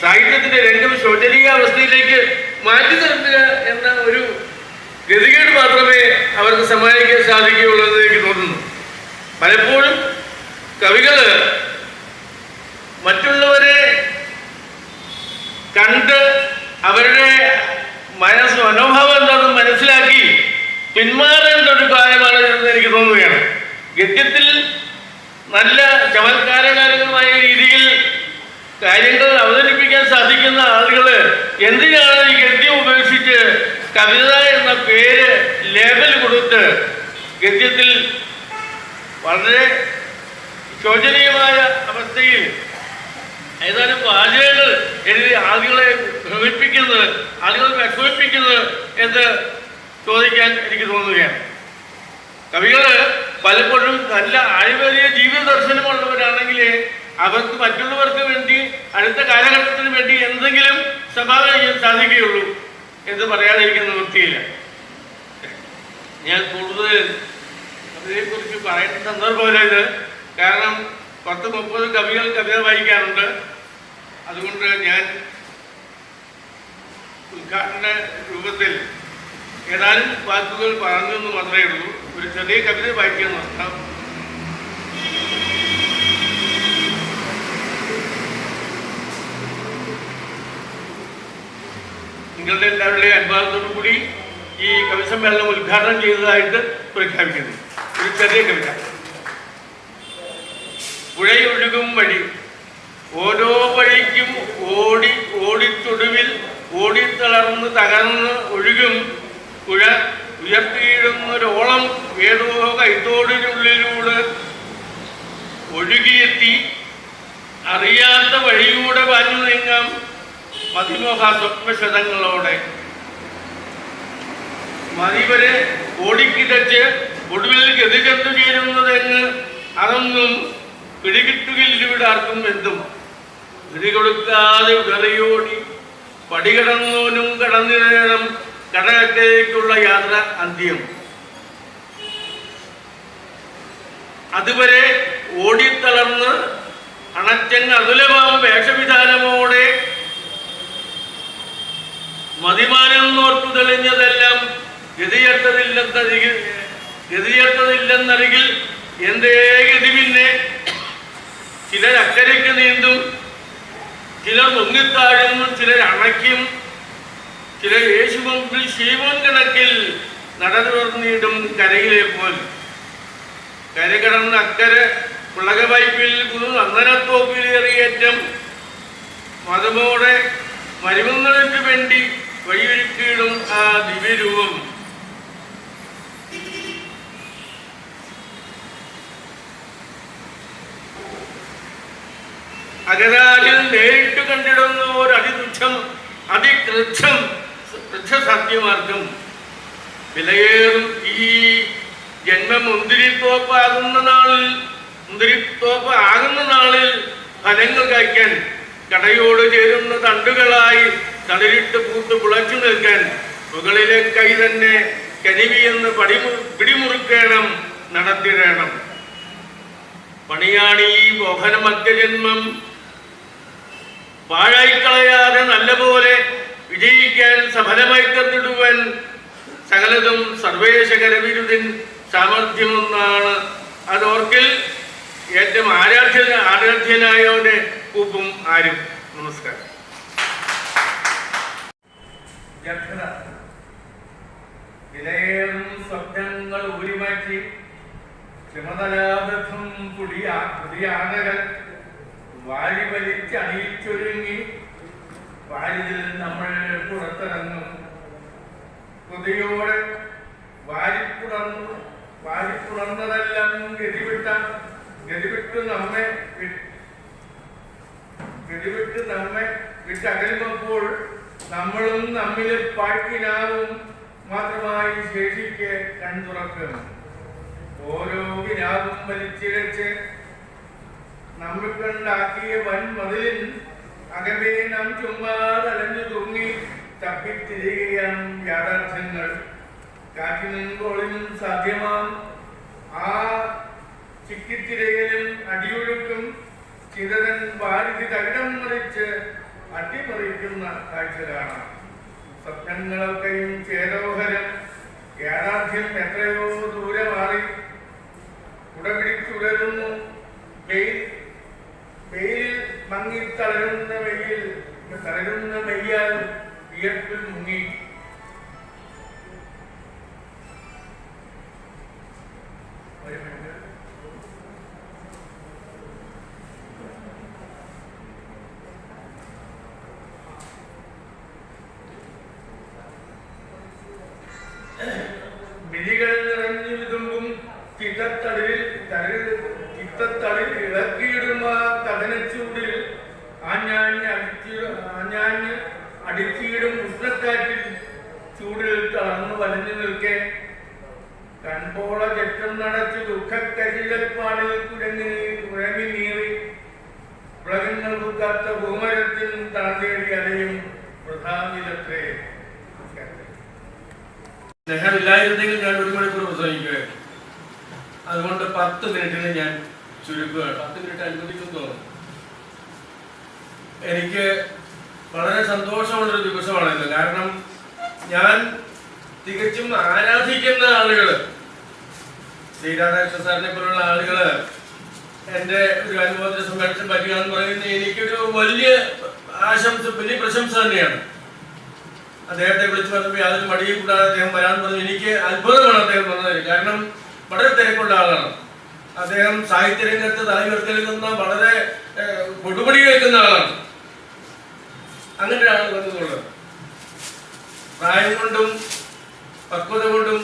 സാഹിത്യത്തിന്റെ രംഗം ശോചനീയ അവസ്ഥയിലേക്ക് മാറ്റി നിർത്തുക എന്ന ഒരു ഗതികേട് മാത്രമേ അവർക്ക് സമ്മാനിക്കാൻ സാധിക്കുകയുള്ളൂ എന്ന് എനിക്ക് തോന്നുന്നു. പലപ്പോഴും കവികള് മറ്റുള്ളവരെ കണ്ട് അവരുടെ മനോഭാവം എന്താണെന്ന് മനസ്സിലാക്കി പിന്മാറേണ്ട ഒരു കാര്യമാണ് എന്ന് എനിക്ക് തോന്നുകയാണ്. ഗദ്യത്തിൽ നല്ല ചമത്കാരകാരകമായ രീതിയിൽ കാര്യങ്ങൾ അവതരിപ്പിക്കാൻ സാധിക്കുന്ന ആളുകള് എന്തിനാണ് ഈ ഗദ്യം ഉപേക്ഷിച്ച് കവിത എന്ന പേര് ലേബൽ കൊടുത്ത് ഗദ്യത്തിൽ വളരെ ശോചനീയമായ അവസ്ഥയിൽ ഏതാനും വാചകങ്ങൾ എഴുതി ആളുകളെ ഭ്രമിപ്പിക്കുന്നത്, ആളുകളെ വിഷമിപ്പിക്കുന്നത് എന്ന് ചോദിക്കാൻ എനിക്ക് തോന്നുകയാണ്. കവികള് പലപ്പോഴും നല്ല ആഴമേറിയ ജീവിത ദർശനമുള്ളവരാണെങ്കിൽ അവർക്ക് മറ്റുള്ളവർക്ക് വേണ്ടി അടുത്ത കാലഘട്ടത്തിന് വേണ്ടി എന്തെങ്കിലും സംഭാവന ചെയ്യാൻ സാധിക്കുകയുള്ളൂ എന്ന് പറയാതിരിക്കുന്ന നിവൃത്തിയില്ല. ഞാൻ കൂടുതൽ അതിനെക്കുറിച്ച് പറയുന്ന സന്ദർഭമല്ല ഇത്. കാരണം 10-30 കവികൾ കവിത വായിക്കാറുണ്ട്. അതുകൊണ്ട് ഞാൻ ഉദ്ഘാടന രൂപത്തിൽ ഏതാനും വാക്കുകൾ പറഞ്ഞെന്ന് മാത്രമേ ഉള്ളൂ. ഒരു ചെറിയ കവിത വായിക്കാൻ നോക്കാം. നിങ്ങളുടെ എല്ലാവരുടെയും അനുവാദത്തോടു കൂടി ഈ കവി സമ്മേളനം ഉദ്ഘാടനം ചെയ്തതായിട്ട് പ്രഖ്യാപിക്കുന്നു. ഒരു ചെറിയ കവിത. പുഴയൊഴുകും വഴി ഓരോ വഴിക്കും ഓടിത്തൊടുവിൽ ഓടിത്തളർന്ന് തകർന്ന് ഒഴുകും പുഴ ഉയർത്തിയിടുന്നൊരോളം ഏതോ കൈത്തോടിനുള്ളിലൂടെ ഒഴുകിയെത്തി അറിയാത്ത വഴിയൂടെ പാഞ്ഞു നീങ്ങാം മതിമോഹ സ്വപ്നശതങ്ങളോടെ. മതിവരെ ഓടിക്കിതച്ച് ഒടുവിൽ ഗതികെട്ടു ചേരുന്നതെങ്ങ് അതൊന്നും പിടികിട്ടുകില്ലിവിടെ ആർക്കും എന്തും. പിടികൊടുക്കാതെ ഉടറിയോടി പടികടന്നോനും കടന്നിടണം കടകത്തേക്കുള്ള യാത്ര അന്ത്യം. അതുവരെ ഓടിത്തളർന്ന് അണച്ചങ്ങ് അതുലമാം വേഷവിധാനമോടെ മതിമാനെന്നോർത്തു തെളിഞ്ഞതെല്ലാം ഗതിയട്ടതില്ലെന്നരികിൽ എന്തേ ഗതി. പിന്നെ ചിലർ അക്കരയ്ക്ക് നീന്തും, ചിലർ മുങ്ങിത്താഴും, ചിലർ അണയ്ക്കും, ചിലർ യേശുമുമ്പിൽ ശീമോൻ കണക്കിൽ നടന്നുറന്നിടും കരയിലെ പോൽ. കരകടന്ന് അക്കരെ പുളകവൈപ്പിൽ അന്നനത്തോപ്പിലേറിയേറ്റം മതമോടെ മരുമങ്ങൾക്ക് വേണ്ടി വഴിയൊരുക്കിയിടും ആ ദിവ്യരൂപം. അകരാജിൽ നേരിട്ട് കണ്ടിടുന്ന ഒരു അതികൃച്ഛം സത്യമാർഗം. വിലയേറും ഈ ജന്മം മുന്തിരിത്തോപ്പാകുന്ന നാളിൽ ഫലങ്ങൾ കായ്ക്കാൻ കടയോട് ചേരുന്ന തണ്ടുകളായി തളിരിട്ട് പൂത്ത് പുളച്ചു നിൽക്കാൻ മുകളിലെ കൈ തന്നെ കരിവിയെന്ന് പിടിമുറുക്കേണം, നടത്തിടണം. പണിയാണ് ഈ മോഹന മധ്യജന്മം. പാഴായിക്കളയാതെ നല്ലപോലെ വിജയിക്കാൻ സഫലമായി തന്നിടുവാൻ സകലതും സർവേശകരവിരുദിൻ സാമർഥ്യമെന്നാണ് അതോർക്കിൽ ഏറ്റവും ആരാധ്യനായവന്റെ കൂപ്പും ആരും. നമസ്കാരം. വിലയേറും സ്വപ്നങ്ങൾ ഊരിമാറ്റി ക്ഷമതലാബദ്ധം പുതിയാനകൾ വാരി വലിച്ചണിയിച്ചൊരുങ്ങി വാരിതിൽ നമ്മൾ പുറത്തിറങ്ങും. കൊതിയോടെ വാരിപ്പുണർന്നതെല്ലാം ഗതിവിട്ട് നമ്മെ വിട്ടകലുമ്പോൾ നമ്മളും നമ്മിലെ പാഴ്ക്കിനാവും മാത്രമായി ശേഷിക്കെ കൺതുറക്കും. ഓരോ വിനാവും വലിച്ചിഴച്ച് നമ്മൾ കണ്ടാക്കിയ വൻമതിലിൻ അകമേ നാം ചുമ്മാതലഞ്ഞു തൂങ്ങി തപ്പിത്തിരികയാം യാഥാർത്ഥ്യങ്ങൾ. കാറ്റിനും കോളിനും സാധ്യമാം ആ ചിക്കിത്തിരയലും അടിയൊഴുക്കും ചിതരൻ വാരിധി തകിടം മറിച്ച് അട്ടിമറിക്കുന്ന കാഴ്ച കാണാം. സ്വപ്നങ്ങളൊക്കെയും ചേരോഹരം, യാഥാർത്ഥ്യം എത്രയോ ദൂരെ മാറി കുടപിടിച്ചുടരുന്നു. വെയിൽ മങ്ങി തളരുന്ന മെയ്യാൽ വിയർപ്പിൽ മുങ്ങി. വിധികൾ നിറഞ്ഞു വിതുമ്പും ചിത്തത്തളിൽ ഇളക്കിയിടുന്ന കഥനച്ചൂടിൽ ആഞ്ഞാഞ്ഞ് അടിച്ചിടും ഉഷ്ണക്കാറ്റിൽ ചൂടിൽ തളർന്നു വലിഞ്ഞു നിൽക്കെ കൺപോള ചെറ്റം നടച്ച് ദുഃഖക്കരികൽപ്പാടിൽ കുഴങ്ങി നീറി ഉലകങ്ങൾ കുക്കാത്ത ഭൂമരത്തിൽ താഴ്ത്തേടി അലയും പ്രധാനിലത്രേ. സ്നേഹമില്ലായിരുന്നെങ്കിൽ ഞാൻ 1 മണിക്കൂർ പ്രസംഗിക്കുകയായിരുന്നു. അതുകൊണ്ട് 10 മിനിറ്റിന് ഞാൻ ചുരുക്കുകയാണ്. 10 മിനിറ്റ് അനുവദിക്കുന്നു തോന്നുന്നു. എനിക്ക് വളരെ സന്തോഷമുള്ളൊരു ദിവസമാണിത്. കാരണം ഞാൻ തികച്ചും ആരാധിക്കുന്ന ആളുകൾ, ശ്രീരാധാകൃഷ്ണ സാറിനെ പോലുള്ള ആളുകൾ എൻ്റെ ഒരു അനുബോധന സമ്മേളനത്തിൽ പറ്റുക എന്ന് പറയുന്നത് എനിക്കൊരു വലിയ പ്രശംസ തന്നെയാണ്. അദ്ദേഹത്തെ വിളിച്ചു പറഞ്ഞപ്പോൾ യാതൊരു മടിയും കൂടാതെ അദ്ദേഹം വരാൻ പറഞ്ഞു. എനിക്ക് അത്ഭുതമാണ് അദ്ദേഹം വന്നത്. കാരണം വളരെ തിരക്കുള്ള ആളാണ് അദ്ദേഹം. സാഹിത്യരംഗത്ത് തലയുയർത്തി നിൽക്കുന്ന വളരെ കൊടുപടി കേൾക്കുന്ന ആളാണ്. അങ്ങനെ ഒരാൾ വന്നതുള്ളത് പ്രായം കൊണ്ടും പക്വത കൊണ്ടും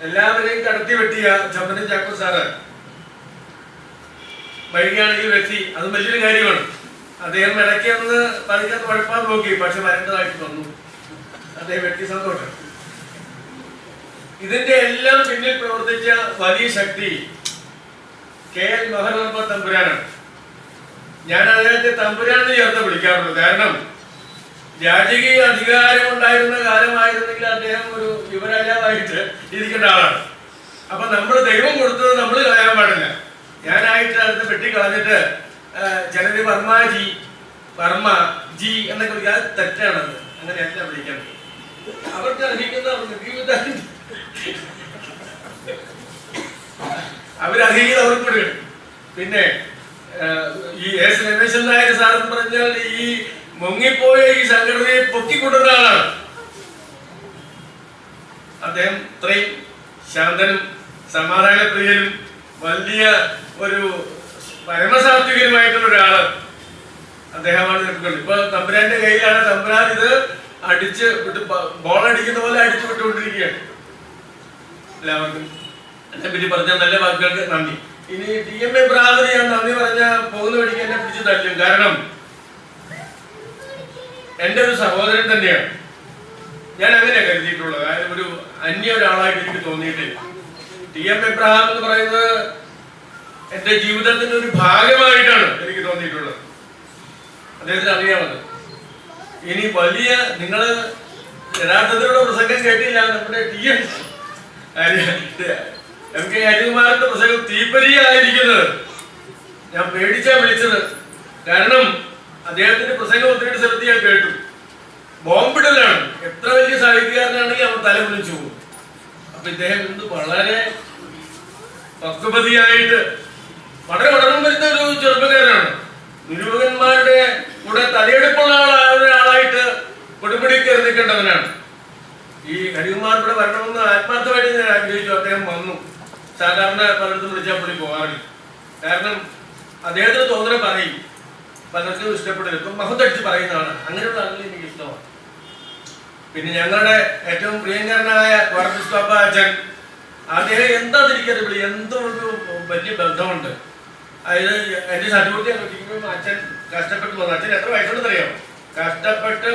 എല്ലാവരെയും കടത്തി വെട്ടിയ ചമ്പരൻ ചാക്കോ സാറ് വൈകിയാണെങ്കിൽ വ്യക്തി, അത് വലിയൊരു കാര്യമാണ്. അദ്ദേഹം ഇടയ്ക്ക് ഒന്ന് പഠിക്കാത്ത കുഴപ്പാൻ നോക്കി, പക്ഷെ വരേണ്ടതായിട്ട് വന്നു. അദ്ദേഹം വ്യക്തി സന്തോഷം. ഇതിന്റെ എല്ലാം പിന്നിൽ പ്രവർത്തിച്ച വലിയ ശക്തി KL മോഹനവർമ്മ തമ്പുരാനാണ്. ഞാൻ അദ്ദേഹത്തെ തമ്പുരാനെന്ന് ചേർത്ത് വിളിക്കാറുള്ളൂ. കാരണം രാജകീയ അധികാരം ഉണ്ടായിരുന്ന കാലമായിരുന്നെങ്കിൽ അദ്ദേഹം ഒരു യുവരാജാവായിട്ട് ഇരിക്കേണ്ട ആളാണ്. അപ്പൊ നമ്മൾ ദൈവം കൊടുത്തത് നമ്മൾ കളയാൻ പാടില്ല. ഞാനായിട്ട് അടുത്ത് വെട്ടിക്കളഞ്ഞിട്ട് ചിലര് വർമ്മ ജി എന്നൊക്കെ വിളിക്കാൻ തെറ്റാണത്. അങ്ങനെയല്ല വിളിക്കേണ്ടത്. അവർക്ക് അവരർഹിക്കുന്നത് അവർക്ക് കൊടുക്കണം. പിന്നെ ഈ S രമേശൻ നായർ സാറെന്ന് പറഞ്ഞാൽ ഈ മുങ്ങിപ്പോയ ഈ സംഘടനയെ പൊക്കിക്കൊണ്ടുവന്ന ആളാണ് അദ്ദേഹം. ഇത്രയും ശാന്തനും സമാധാനപ്രിയനും വലിയ ഒരു പരമസാത്വികനുമായിട്ടുള്ള ഒരാള് അദ്ദേഹമാണ് നിൽക്കുന്നത്. ഇപ്പൊ തമ്പുരാന്റെ കയ്യിലാണ്. തമ്പുരാൻ ഇത് അടിച്ച് വിട്ട് ബോൾ അടിക്കുന്ന പോലെ അടിച്ചു വിട്ടുകൊണ്ടിരിക്കുകയാണ്. എല്ലാവർക്കും എന്നെ പറ്റി പറഞ്ഞ നല്ല വാക്കുകൾക്ക് നന്ദി. ഇനി TMA ബ്രാദർ ഞാൻ നന്ദി പറഞ്ഞ പോകുന്ന വഴിക്ക് എന്നെ പിടിച്ച് തല്ലും. കാരണം എന്റെ ഒരു സഹോദരൻ തന്നെയാണ്. ഞാൻ അങ്ങനെ കരുതിയിട്ടുള്ളത്. ഒരു അന്യ ഒരാളായിട്ട് എനിക്ക് തോന്നിയിട്ടില്ല. TM എബ്രഹാം എന്ന് പറയുന്നത് എന്റെ ജീവിതത്തിന്റെ ഒരു ഭാഗമായിട്ടാണ് എനിക്ക് തോന്നിയിട്ടുള്ളത്. അദ്ദേഹത്തിന് അറിയാമത്. ഇനി വലിയ നിങ്ങള് യഥാർത്ഥത്തിലുള്ള പ്രസംഗം കേട്ടില്ല. നമ്മുടെ MK ഹരികുമാറിന്റെ പ്രസംഗം തീപ്പരിയായിരിക്കുന്നത്. ഞാൻ പേടിച്ചാ വിളിച്ചത്. കാരണം അദ്ദേഹത്തിന്റെ പ്രസംഗം ഒത്തിരി സ്ഥലത്ത് ഞാൻ കേട്ടു. ബോംബിടലാണ്. എത്ര വലിയ സാഹിത്യകാരനാണെങ്കിൽ അവൻ തല വിളിച്ചു പോകും. അപ്പൊ ഇദ്ദേഹം ഇന്ന് വളരെ പക്വപതിയായിട്ട് വളരെ പഠനം വരുന്ന ഒരു ചെറുപ്പക്കാരനാണ്. നിരൂപകന്മാരുടെ കൂടെ തലയെടുപ്പുള്ള ഒരാളായിട്ട് കൊടുപിടി കയറി നിൽക്കേണ്ടവനാണ്. ഈ ഹരികുമാറിവിടെ വരണമെന്ന് ആത്മാർത്ഥമായിട്ട് ഞാൻ ആഗ്രഹിച്ചു. അദ്ദേഹം വന്നു. സാധാരണ പലയിടത്തും വിളിച്ചാൽ പുള്ളി പോകാറില്ല. കാരണം അദ്ദേഹത്തിന് തോന്നണ പറയും, പലർക്കും ഇഷ്ടപ്പെടില്ല. ഇപ്പം മഹത്തടിച്ച് പറയുന്നതാണ്. അങ്ങനെയുള്ള ആളുകൾ എനിക്ക് ഇഷ്ടമാണ്. പിന്നെ ഞങ്ങളുടെ ഏറ്റവും പ്രിയങ്കരനായ കോർപ്പിസ്കോപ്പ അച്ഛൻ, അദ്ദേഹം എന്താ തിരിക്കറിയില്ല, എന്തോ ഒരു വലിയ ബന്ധമുണ്ട്. അതായത് എന്റെ സർട്ടിഫിക്കറ്റ് കിട്ടിക്കുമ്പോൾ അച്ഛൻ കഷ്ടപ്പെട്ട് വന്നു. അച്ഛൻ എത്ര വയസ്സുണ്ടെന്ന് അറിയാമോ? കഷ്ടപ്പെട്ട്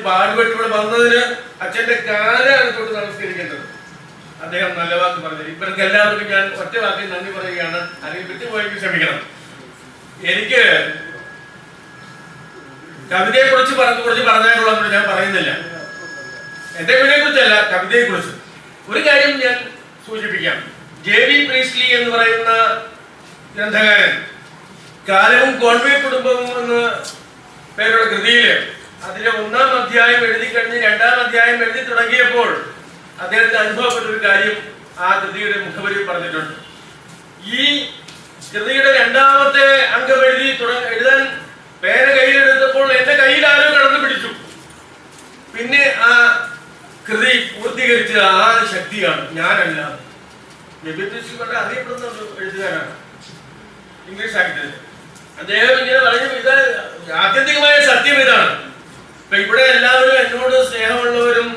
പാടുപെട്ട് ഇവിടെ വന്നതിന് അച്ഛന്റെ കാലാണ് തൊട്ട് നമസ്കരിക്കേണ്ടത്. അദ്ദേഹം നല്ല വാക്ക് പറഞ്ഞത്. ഇവർക്ക് എല്ലാവർക്കും ഞാൻ ഒറ്റ വാക്കിൽ നന്ദി പറയുകയാണ്. അല്ലെങ്കിൽ വിട്ടുപോയെങ്കിൽ ക്ഷമിക്കണം. എനിക്ക് കവിതയെ കുറിച്ച് പറഞ്ഞാലുള്ളതെന്ന് ഞാൻ പറയുന്നില്ല. എന്റെ കവിതയെ കുറിച്ചല്ല, കവിതയെ കുറിച്ച് ഒരു കാര്യം ഞാൻ സൂചിപ്പിക്കാം. JV പ്രീസ്ലി എന്ന് പറയുന്ന ഗ്രന്ഥകാരൻ കാലവും കോൺവേ കുടുംബവും എന്ന പേരുള്ള കൃതിയില് അതിലെ 1-ാം അധ്യായം എഴുതി കഴിഞ്ഞ് 2-ാം അധ്യായം എഴുതി തുടങ്ങിയപ്പോൾ അദ്ദേഹത്തിന് അനുഭവപ്പെട്ട ഒരു കാര്യം ആ കൃതിയുടെ മുഖവരി പറഞ്ഞിട്ടുണ്ട്. ഈ കൃതിയുടെ 2-ാമത്തെ അംഗം എഴുതാൻ പേന കയ്യിലെടുത്തപ്പോൾ എന്റെ കയ്യിൽ ആരോ കടന്നു പിടിച്ചു. പിന്നെ ആ കൃതി പൂർത്തീകരിച്ച ആ ശക്തിയാണ്, ഞാനല്ല. വളരെ അറിയപ്പെടുന്ന ഒരു എഴുത്തുകാരാണ് ഇംഗ്ലീഷ് സാഹിത്യത്തിൽ. അദ്ദേഹം ഇങ്ങനെ പറഞ്ഞു, ഇത് ആത്യന്തികമായ സത്യം ഇതാണ്. ഇപ്പൊ ഇവിടെ എല്ലാവരും എന്നോട് സ്നേഹമുള്ളവരും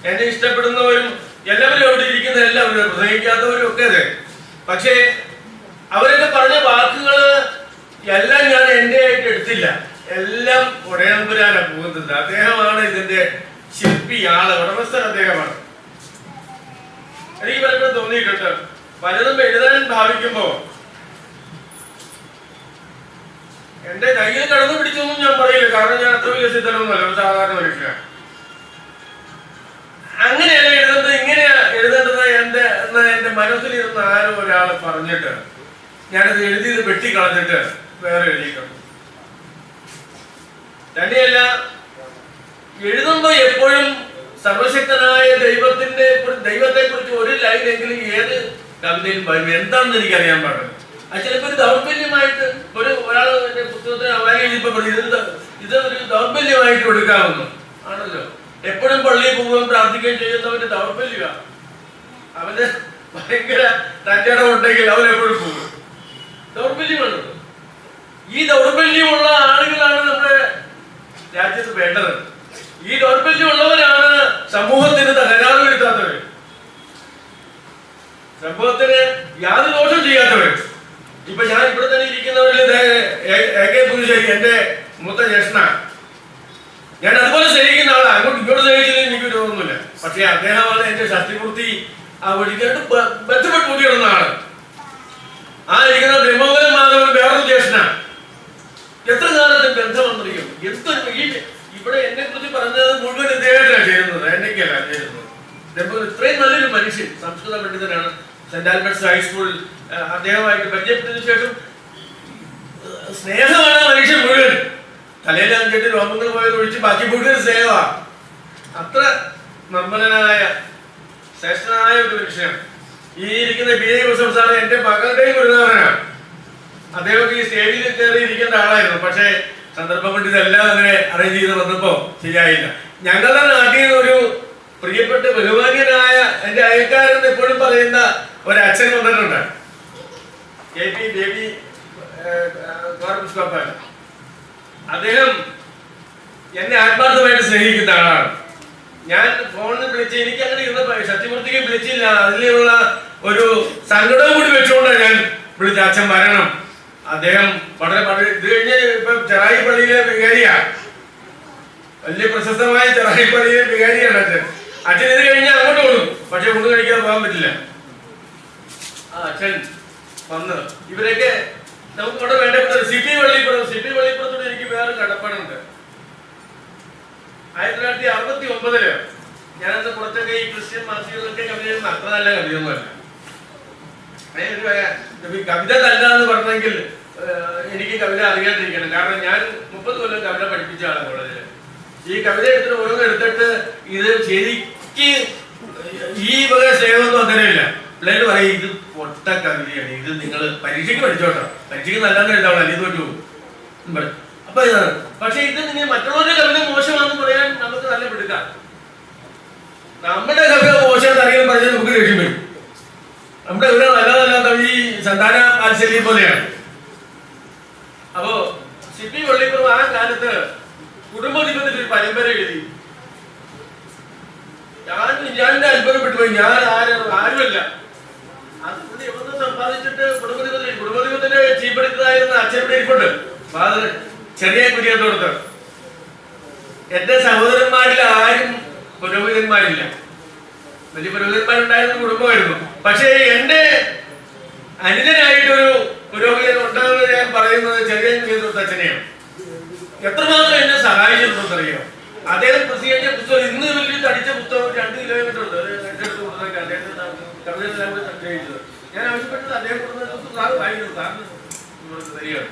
എന്നെ ഇഷ്ടപ്പെടുന്നവരും എല്ലാവരും അവിടെ ഇരിക്കുന്ന എല്ലാവരും പ്രസംഗിക്കാത്തവരും ഒക്കെ അതെ. പക്ഷേ അവരൊക്കെ പറഞ്ഞ വാക്കുകള് എല്ലാം ഞാൻ എന്റെ ആയിട്ട് എടുത്തില്ല. എല്ലാം ഉടയമ്പുരാനാണ് പോകുന്നത്. അദ്ദേഹമാണ് ഇതിന്റെ ശില്പി, ഉടമസ്ഥൻ അദ്ദേഹമാണ്. എനിക്ക് പലപ്പോഴും തോന്നിയിട്ടുണ്ട്, പലതും എഴുതാൻ ഭാവിക്കുമ്പോ എന്റെ കയ്യിൽ കടന്നു പിടിച്ചൊന്നും ഞാൻ പറയില്ല. കാരണം ഞാൻ അത്ര വലിയ സിദ്ധനൊന്നുമല്ല, സാധാരണ മനുഷ്യനാണ്. അങ്ങനെയല്ല എഴുതുന്നത്, ഇങ്ങനെയാ എഴുതേണ്ടത് എന്റെ മനസ്സിലിരുന്ന ആരോ ഒരാൾ പറഞ്ഞിട്ട് ഞാനത് എഴുതിയത് വെട്ടിക്കളഞ്ഞിട്ട് വേറെ എഴുതിയിട്ടുണ്ട്. തന്നെയല്ല, എഴുതുമ്പോ എപ്പോഴും സർവശക്തനായ ദൈവത്തെ കുറിച്ച് ഒരു ലൈനെങ്കിലും ഏത് കവിതയിലും വരും. എന്താണെന്ന് എനിക്കറിയാൻ പാടില്ല. അത് ചിലപ്പോൾ ഒരു ദൗർബല്യമായിട്ട് ഒരാൾ എന്റെ പുസ്തകത്തിന് അവകാശം ഇത് ഒരു ദൗർബല്യമായിട്ട് എടുക്കാവുന്നു ആണല്ലോ. എപ്പോഴും പള്ളിയിൽ പോവുകയും പ്രാർത്ഥിക്കുകയും ചെയ്യുന്നവന്റെ ദൗർബല്യമാണ്. അവന് ഭയങ്കര തന്റെ ഉണ്ടെങ്കിൽ അവനെപ്പോഴും പോകും. ദൗർബല്യമാണത്. ഈ ദൗർബല്യമുള്ള ആളുകളാണ് നമ്മുടെ രാജ്യത്ത് വേണ്ടത്. ഈ ദൗർബല്യമുള്ളവരാണ് സമൂഹത്തിന് തകരാറ് വരുത്താത്തവർ, സമൂഹത്തിന് യാതൊരു ദോഷം ചെയ്യാത്തവർ. ഇപ്പൊ ഞാൻ ഇവിടെ തന്നെ ഇരിക്കുന്നവരിൽ AK പുതുശ്ശേരി എന്റെ മൂത്ത ജ്യേഷ്ഠനാണ്. ഞാൻ അതുപോലെ സ്നേഹിക്കുന്ന ആളാണ്. അങ്ങോട്ട് ഇങ്ങോട്ട് സ്നേഹിച്ചതിൽ എനിക്ക് തോന്നുന്നില്ല. പക്ഷെ അദ്ദേഹമാണ് എന്റെ ഷഷ്ടിപൂർത്തി ആ വഴിക്കായിട്ട് ബന്ധപ്പെട്ട് കൂട്ടിയിടുന്ന ആള്. ആ ഇരിക്കുന്ന ബ്രഹ്മോദരൻ മാധവൻ വേറൊരു ജ്യേഷ്ഠനാണ്. എത്ര കാലത്തെ ബന്ധമെന്നറിയും. ഇവിടെ എന്നെ കുറിച്ച് പറഞ്ഞത് മുഴുവൻ ഇദ്ദേഹത്തിലാണ് ചേരുന്നത്, എന്നൊക്കെയല്ല ചേരുന്നത്. ഇത്രയും നല്ലൊരു മനുഷ്യൻ, സംസ്കൃത പണ്ഡിതനാണ്. സെന്റ് ആൽബർട്ട്സ് ഹൈസ്കൂളിൽ അദ്ദേഹമായിട്ട് പരിചയപ്പെട്ടതിനു ശേഷം സ്നേഹമാണ് മനുഷ്യൻ മുഴുവൻ. തലയിൽ 5-8 രോമങ്ങൾ പോയത് ഒഴിച്ച് ബാക്കി മുഴുവൻ സ്നേഹമാണ്. അത്ര നിർമ്മലനായ ശ്രേഷ്ഠനായ ഒരു മനുഷ്യനാണ്. ഈ ഇരിക്കുന്ന BA സാറ് എന്റെ മകളുടെയും ഗുരുനാഥനാണ്. അദ്ദേഹം ഈ സ്റ്റേജിൽ കയറി ഇരിക്കേണ്ട ആളായിരുന്നു. പക്ഷേ സന്ദർഭം കൊണ്ട് ഇതെല്ലാം അങ്ങനെ അറേഞ്ച് ചെയ്ത് വന്നപ്പോ ശരിയായില്ല. ഞങ്ങളുടെ നാട്ടിൽ നിന്ന് ഒരു പ്രിയപ്പെട്ട ബഹുമാന്യനായ എന്റെ അയൽക്കാരൻ എപ്പോഴും പറയുന്ന ഒരച്ഛൻ വന്നിട്ടുണ്ട്. KP baby Corepiscopa. അദ്ദേഹം എന്നെ ആത്മാർത്ഥമായിട്ട് സ്നേഹിക്കുന്ന ആളാണ്. ഞാൻ ഫോണിൽ വിളിച്ച് എനിക്ക് അങ്ങനെ ഇരുന്ന സത്യമൂർത്തിക്ക് വിളിച്ചില്ല. അതിലുള്ള ഒരു സങ്കടവും കൂടി വെച്ചുകൊണ്ടാണ് ഞാൻ വിളിച്ച. അച്ഛൻ വരണം. അദ്ദേഹം വളരെ ഇത് കഴിഞ്ഞ് ഇപ്പൊ ചെറായി പള്ളിയിലെ വികാരിയാണ്. വലിയ പ്രശസ്തമായ ചെറായി പള്ളിയിലെ വികാരിയാണ് അച്ഛൻ. അച്ഛൻ ഇത് കഴിഞ്ഞാൽ അങ്ങോട്ട് ഓടും, പക്ഷെ ഊണ് കഴിക്കാതെ പോകാൻ പറ്റില്ല. ആ അച്ഛൻ വന്ന് ഇവരൊക്കെ നമുക്ക് ഇവിടെ വേണ്ടപ്പെട്ട സിപി വള്ളിപ്പുറത്തോട് എനിക്ക് വേറെ കടപ്പാടുണ്ട്. 1969 ഞാനത് കുറച്ചൊക്കെ ഈ ക്രിസ്ത്യൻ മാസികകളൊക്കെ കവിത എഴുതുന്ന അത്ര നല്ല കവിതയൊന്നുമല്ല. കവിത നല്ലതെന്ന് പറഞ്ഞെങ്കിൽ എനിക്ക് കവിത അറിയാണ്ടിരിക്കണം. കാരണം ഞാൻ 30 കൊല്ലം കവിത പഠിപ്പിച്ച ആളാണ് കോളേജിൽ. ഈ കവിത എടുത്തിട്ട് ഓരോന്ന് എടുത്തിട്ട് ഇത് ശരിക്ക് ഈ വക സ്നേഹമൊന്നും അങ്ങനെയില്ല. പിള്ളേര് പറയും ഇത് പൊട്ട കവിതയാണ്, ഇത് നിങ്ങൾ പരീക്ഷയ്ക്ക് പഠിച്ചോട്ടോ, പരീക്ഷയ്ക്ക് നല്ലതെന്ന് എഴുതാവണം, അല്ലെങ്കിൽ തോറ്റു പോകും. അപ്പൊ ഇതാണ്. പക്ഷെ ഇത് നിങ്ങൾ മറ്റുള്ളവരുടെ കവിത മോശമാണെന്ന് പറയാൻ നമുക്ക് നല്ല പിടുക്കാം. നമ്മുടെ കവിത മോശം അറിയാൻ പറഞ്ഞാൽ നമുക്ക് ദേഷ്യം വരും. നമ്മുടെ കവിത നല്ലതല്ലാത്ത ഈ സന്താന വാത്സല്യം പോലെയാണ്. അപ്പോ സിപി വള്ളിപ്പുറം ആ കാലത്ത് കുടുംബദീപത്തിൽ ഒരു പരമ്പര എഴുതി. ഞാൻ അത്ഭുതപ്പെട്ടു പോയി. ഞാൻ ആരുമല്ല, അത് പുള്ളി എവിടെ സമ്പാദിച്ചിട്ട് കുടുംബദീപത്തിന്റെ ചീഫ് എഡിറ്ററായിരുന്ന അച്ഛൻ്റെ ഇരിപ്പുണ്ട്, ഫാദർ ചെറിയ കുര്യത്തോടത്ത്. എന്റെ സഹോദരന്മാരിൽ ആരും പുരോഹിതന്മാരില്ല. വലിയ പുരോഹിതന്മാരുണ്ടായിരുന്ന കുടുംബമായിരുന്നു. പക്ഷേ എന്റെ അനുജനായിട്ടൊരു പുരോഹിതൻ ഉണ്ടാകുന്നത് ഞാൻ പറയുന്നത് ചെറിയ കുര്യത്തോടത്ത് അച്ഛനെയാണ്. എത്രമാത്രം എന്നെ സഹായിച്ചിട്ടുണ്ടെന്നറിയോ? അദ്ദേഹം പ്രസിദ്ധീകരിച്ച പുസ്തകം ഇന്ന് വലിയ തടിച്ച പുസ്തകം 2 കിലോമീറ്റർ ഉണ്ട്. എടുത്ത് കൊടുത്തൊക്കെ അദ്ദേഹത്തിന്റെ കവിതയെല്ലാം കൂടി സംഗ്രഹിച്ചത്. ഞാൻ ആവശ്യപ്പെട്ടത് അദ്ദേഹം കൊടുത്ത സാറ് വായിക്കുന്നു, സാറിന് തരികയാണ്.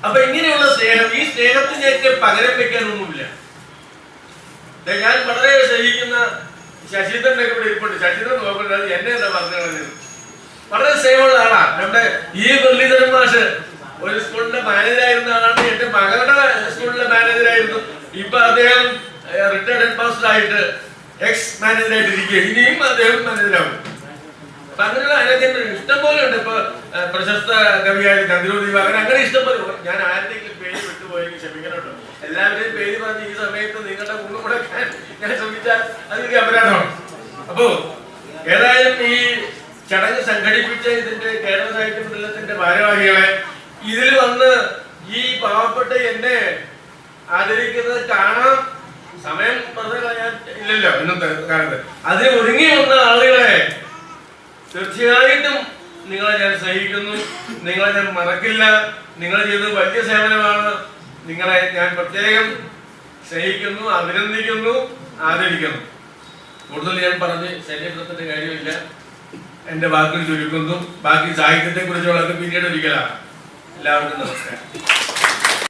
അപ്പൊ ഇങ്ങനെയുള്ള സ്നേഹം, ഈ സ്നേഹത്തിനൊക്കെ പകരം വെക്കാനൊന്നുമില്ല. ഞാൻ വളരെ സ്നേഹിക്കുന്ന ശശീന്ദ്രന്റെ ഒക്കെ ഇവിടെ ഇരിപ്പുണ്ട്. ശശീന്ദ്രൻ നോക്കുന്നത് എന്നെ എന്താ പറഞ്ഞു, വളരെ സ്നേഹമുള്ള ആളാണ്. നമ്മുടെ ഈ മുരളീധരൻ മാഷ് ഒരു സ്കൂളിന്റെ മാനേജറായിരുന്ന ആളാണ്. എന്റെ മകളുടെ സ്കൂളിലെ മാനേജറായിരുന്നു. ഇപ്പൊ അദ്ദേഹം റിട്ടയർഡ് ഹെഡ് മാസ്റ്റർ ആയിട്ട് എക്സ് മാനേജറായിട്ട് ഇരിക്കുക. ഇനിയും അദ്ദേഹം മാനേജറാകും. അപ്പൊ അങ്ങനെയുള്ള അതിനൊക്കെ ഇഷ്ടം പോലെ ഉണ്ട്. ഇപ്പൊ പ്രശസ്ത കവിയായ ചന്ദ്രൂർ ദിവാകരൻ, അങ്ങനെ ഇഷ്ടം പോലെ. ഞാൻ ആരുടെയെങ്കിലും പേര് വിട്ടുപോയെങ്കിൽ ക്ഷമിക്കണോട്ടോ. എല്ലാവരുടെയും പേര് പറഞ്ഞ് ഈ സമയത്ത് നിങ്ങളുടെ മുഖം മുടക്കാൻ ഞാൻ ശ്രമിച്ചാൽ അതൊക്കെ അപരാധമാണ്. അപ്പോ ഏതായാലും ഈ ചടങ്ങ് സംഘടിപ്പിച്ച ഇതിന്റെ കേരള സാഹിത്യ മണ്ഡലത്തിന്റെ ഭാരവാഹികളെ ഇതിൽ വന്ന് ഈ പാവപ്പെട്ട എന്നെ ആദരിക്കുന്നത് കാണാൻ സമയം ഞാൻ ഇല്ലല്ലോ ഇന്നത്തെ കാലത്ത്. അതിന് ഒരുങ്ങി വന്ന ആളുകളെ തീർച്ചയായിട്ടും നിങ്ങളെ ഞാൻ സ്നേഹിക്കുന്നു, നിങ്ങളെ ഞാൻ മറക്കില്ല. നിങ്ങൾ ചെയ്തത് വലിയ സേവനമാണ്. നിങ്ങളെ ഞാൻ പ്രത്യേകം സ്നേഹിക്കുന്നു, അഭിനന്ദിക്കുന്നു, ആദരിക്കുന്നു. കൂടുതൽ ഞാൻ പറഞ്ഞ് ശരീരത്തിന്റെ കാര്യമില്ല. എന്റെ വാക്കുകൾ ചുരുക്കുന്നു. ബാക്കി സാഹിത്യത്തെ കുറിച്ചുള്ളതൊക്കെ പിന്നീട് ഒരിക്കലാണ്. എല്ലാവർക്കും നമസ്കാരം.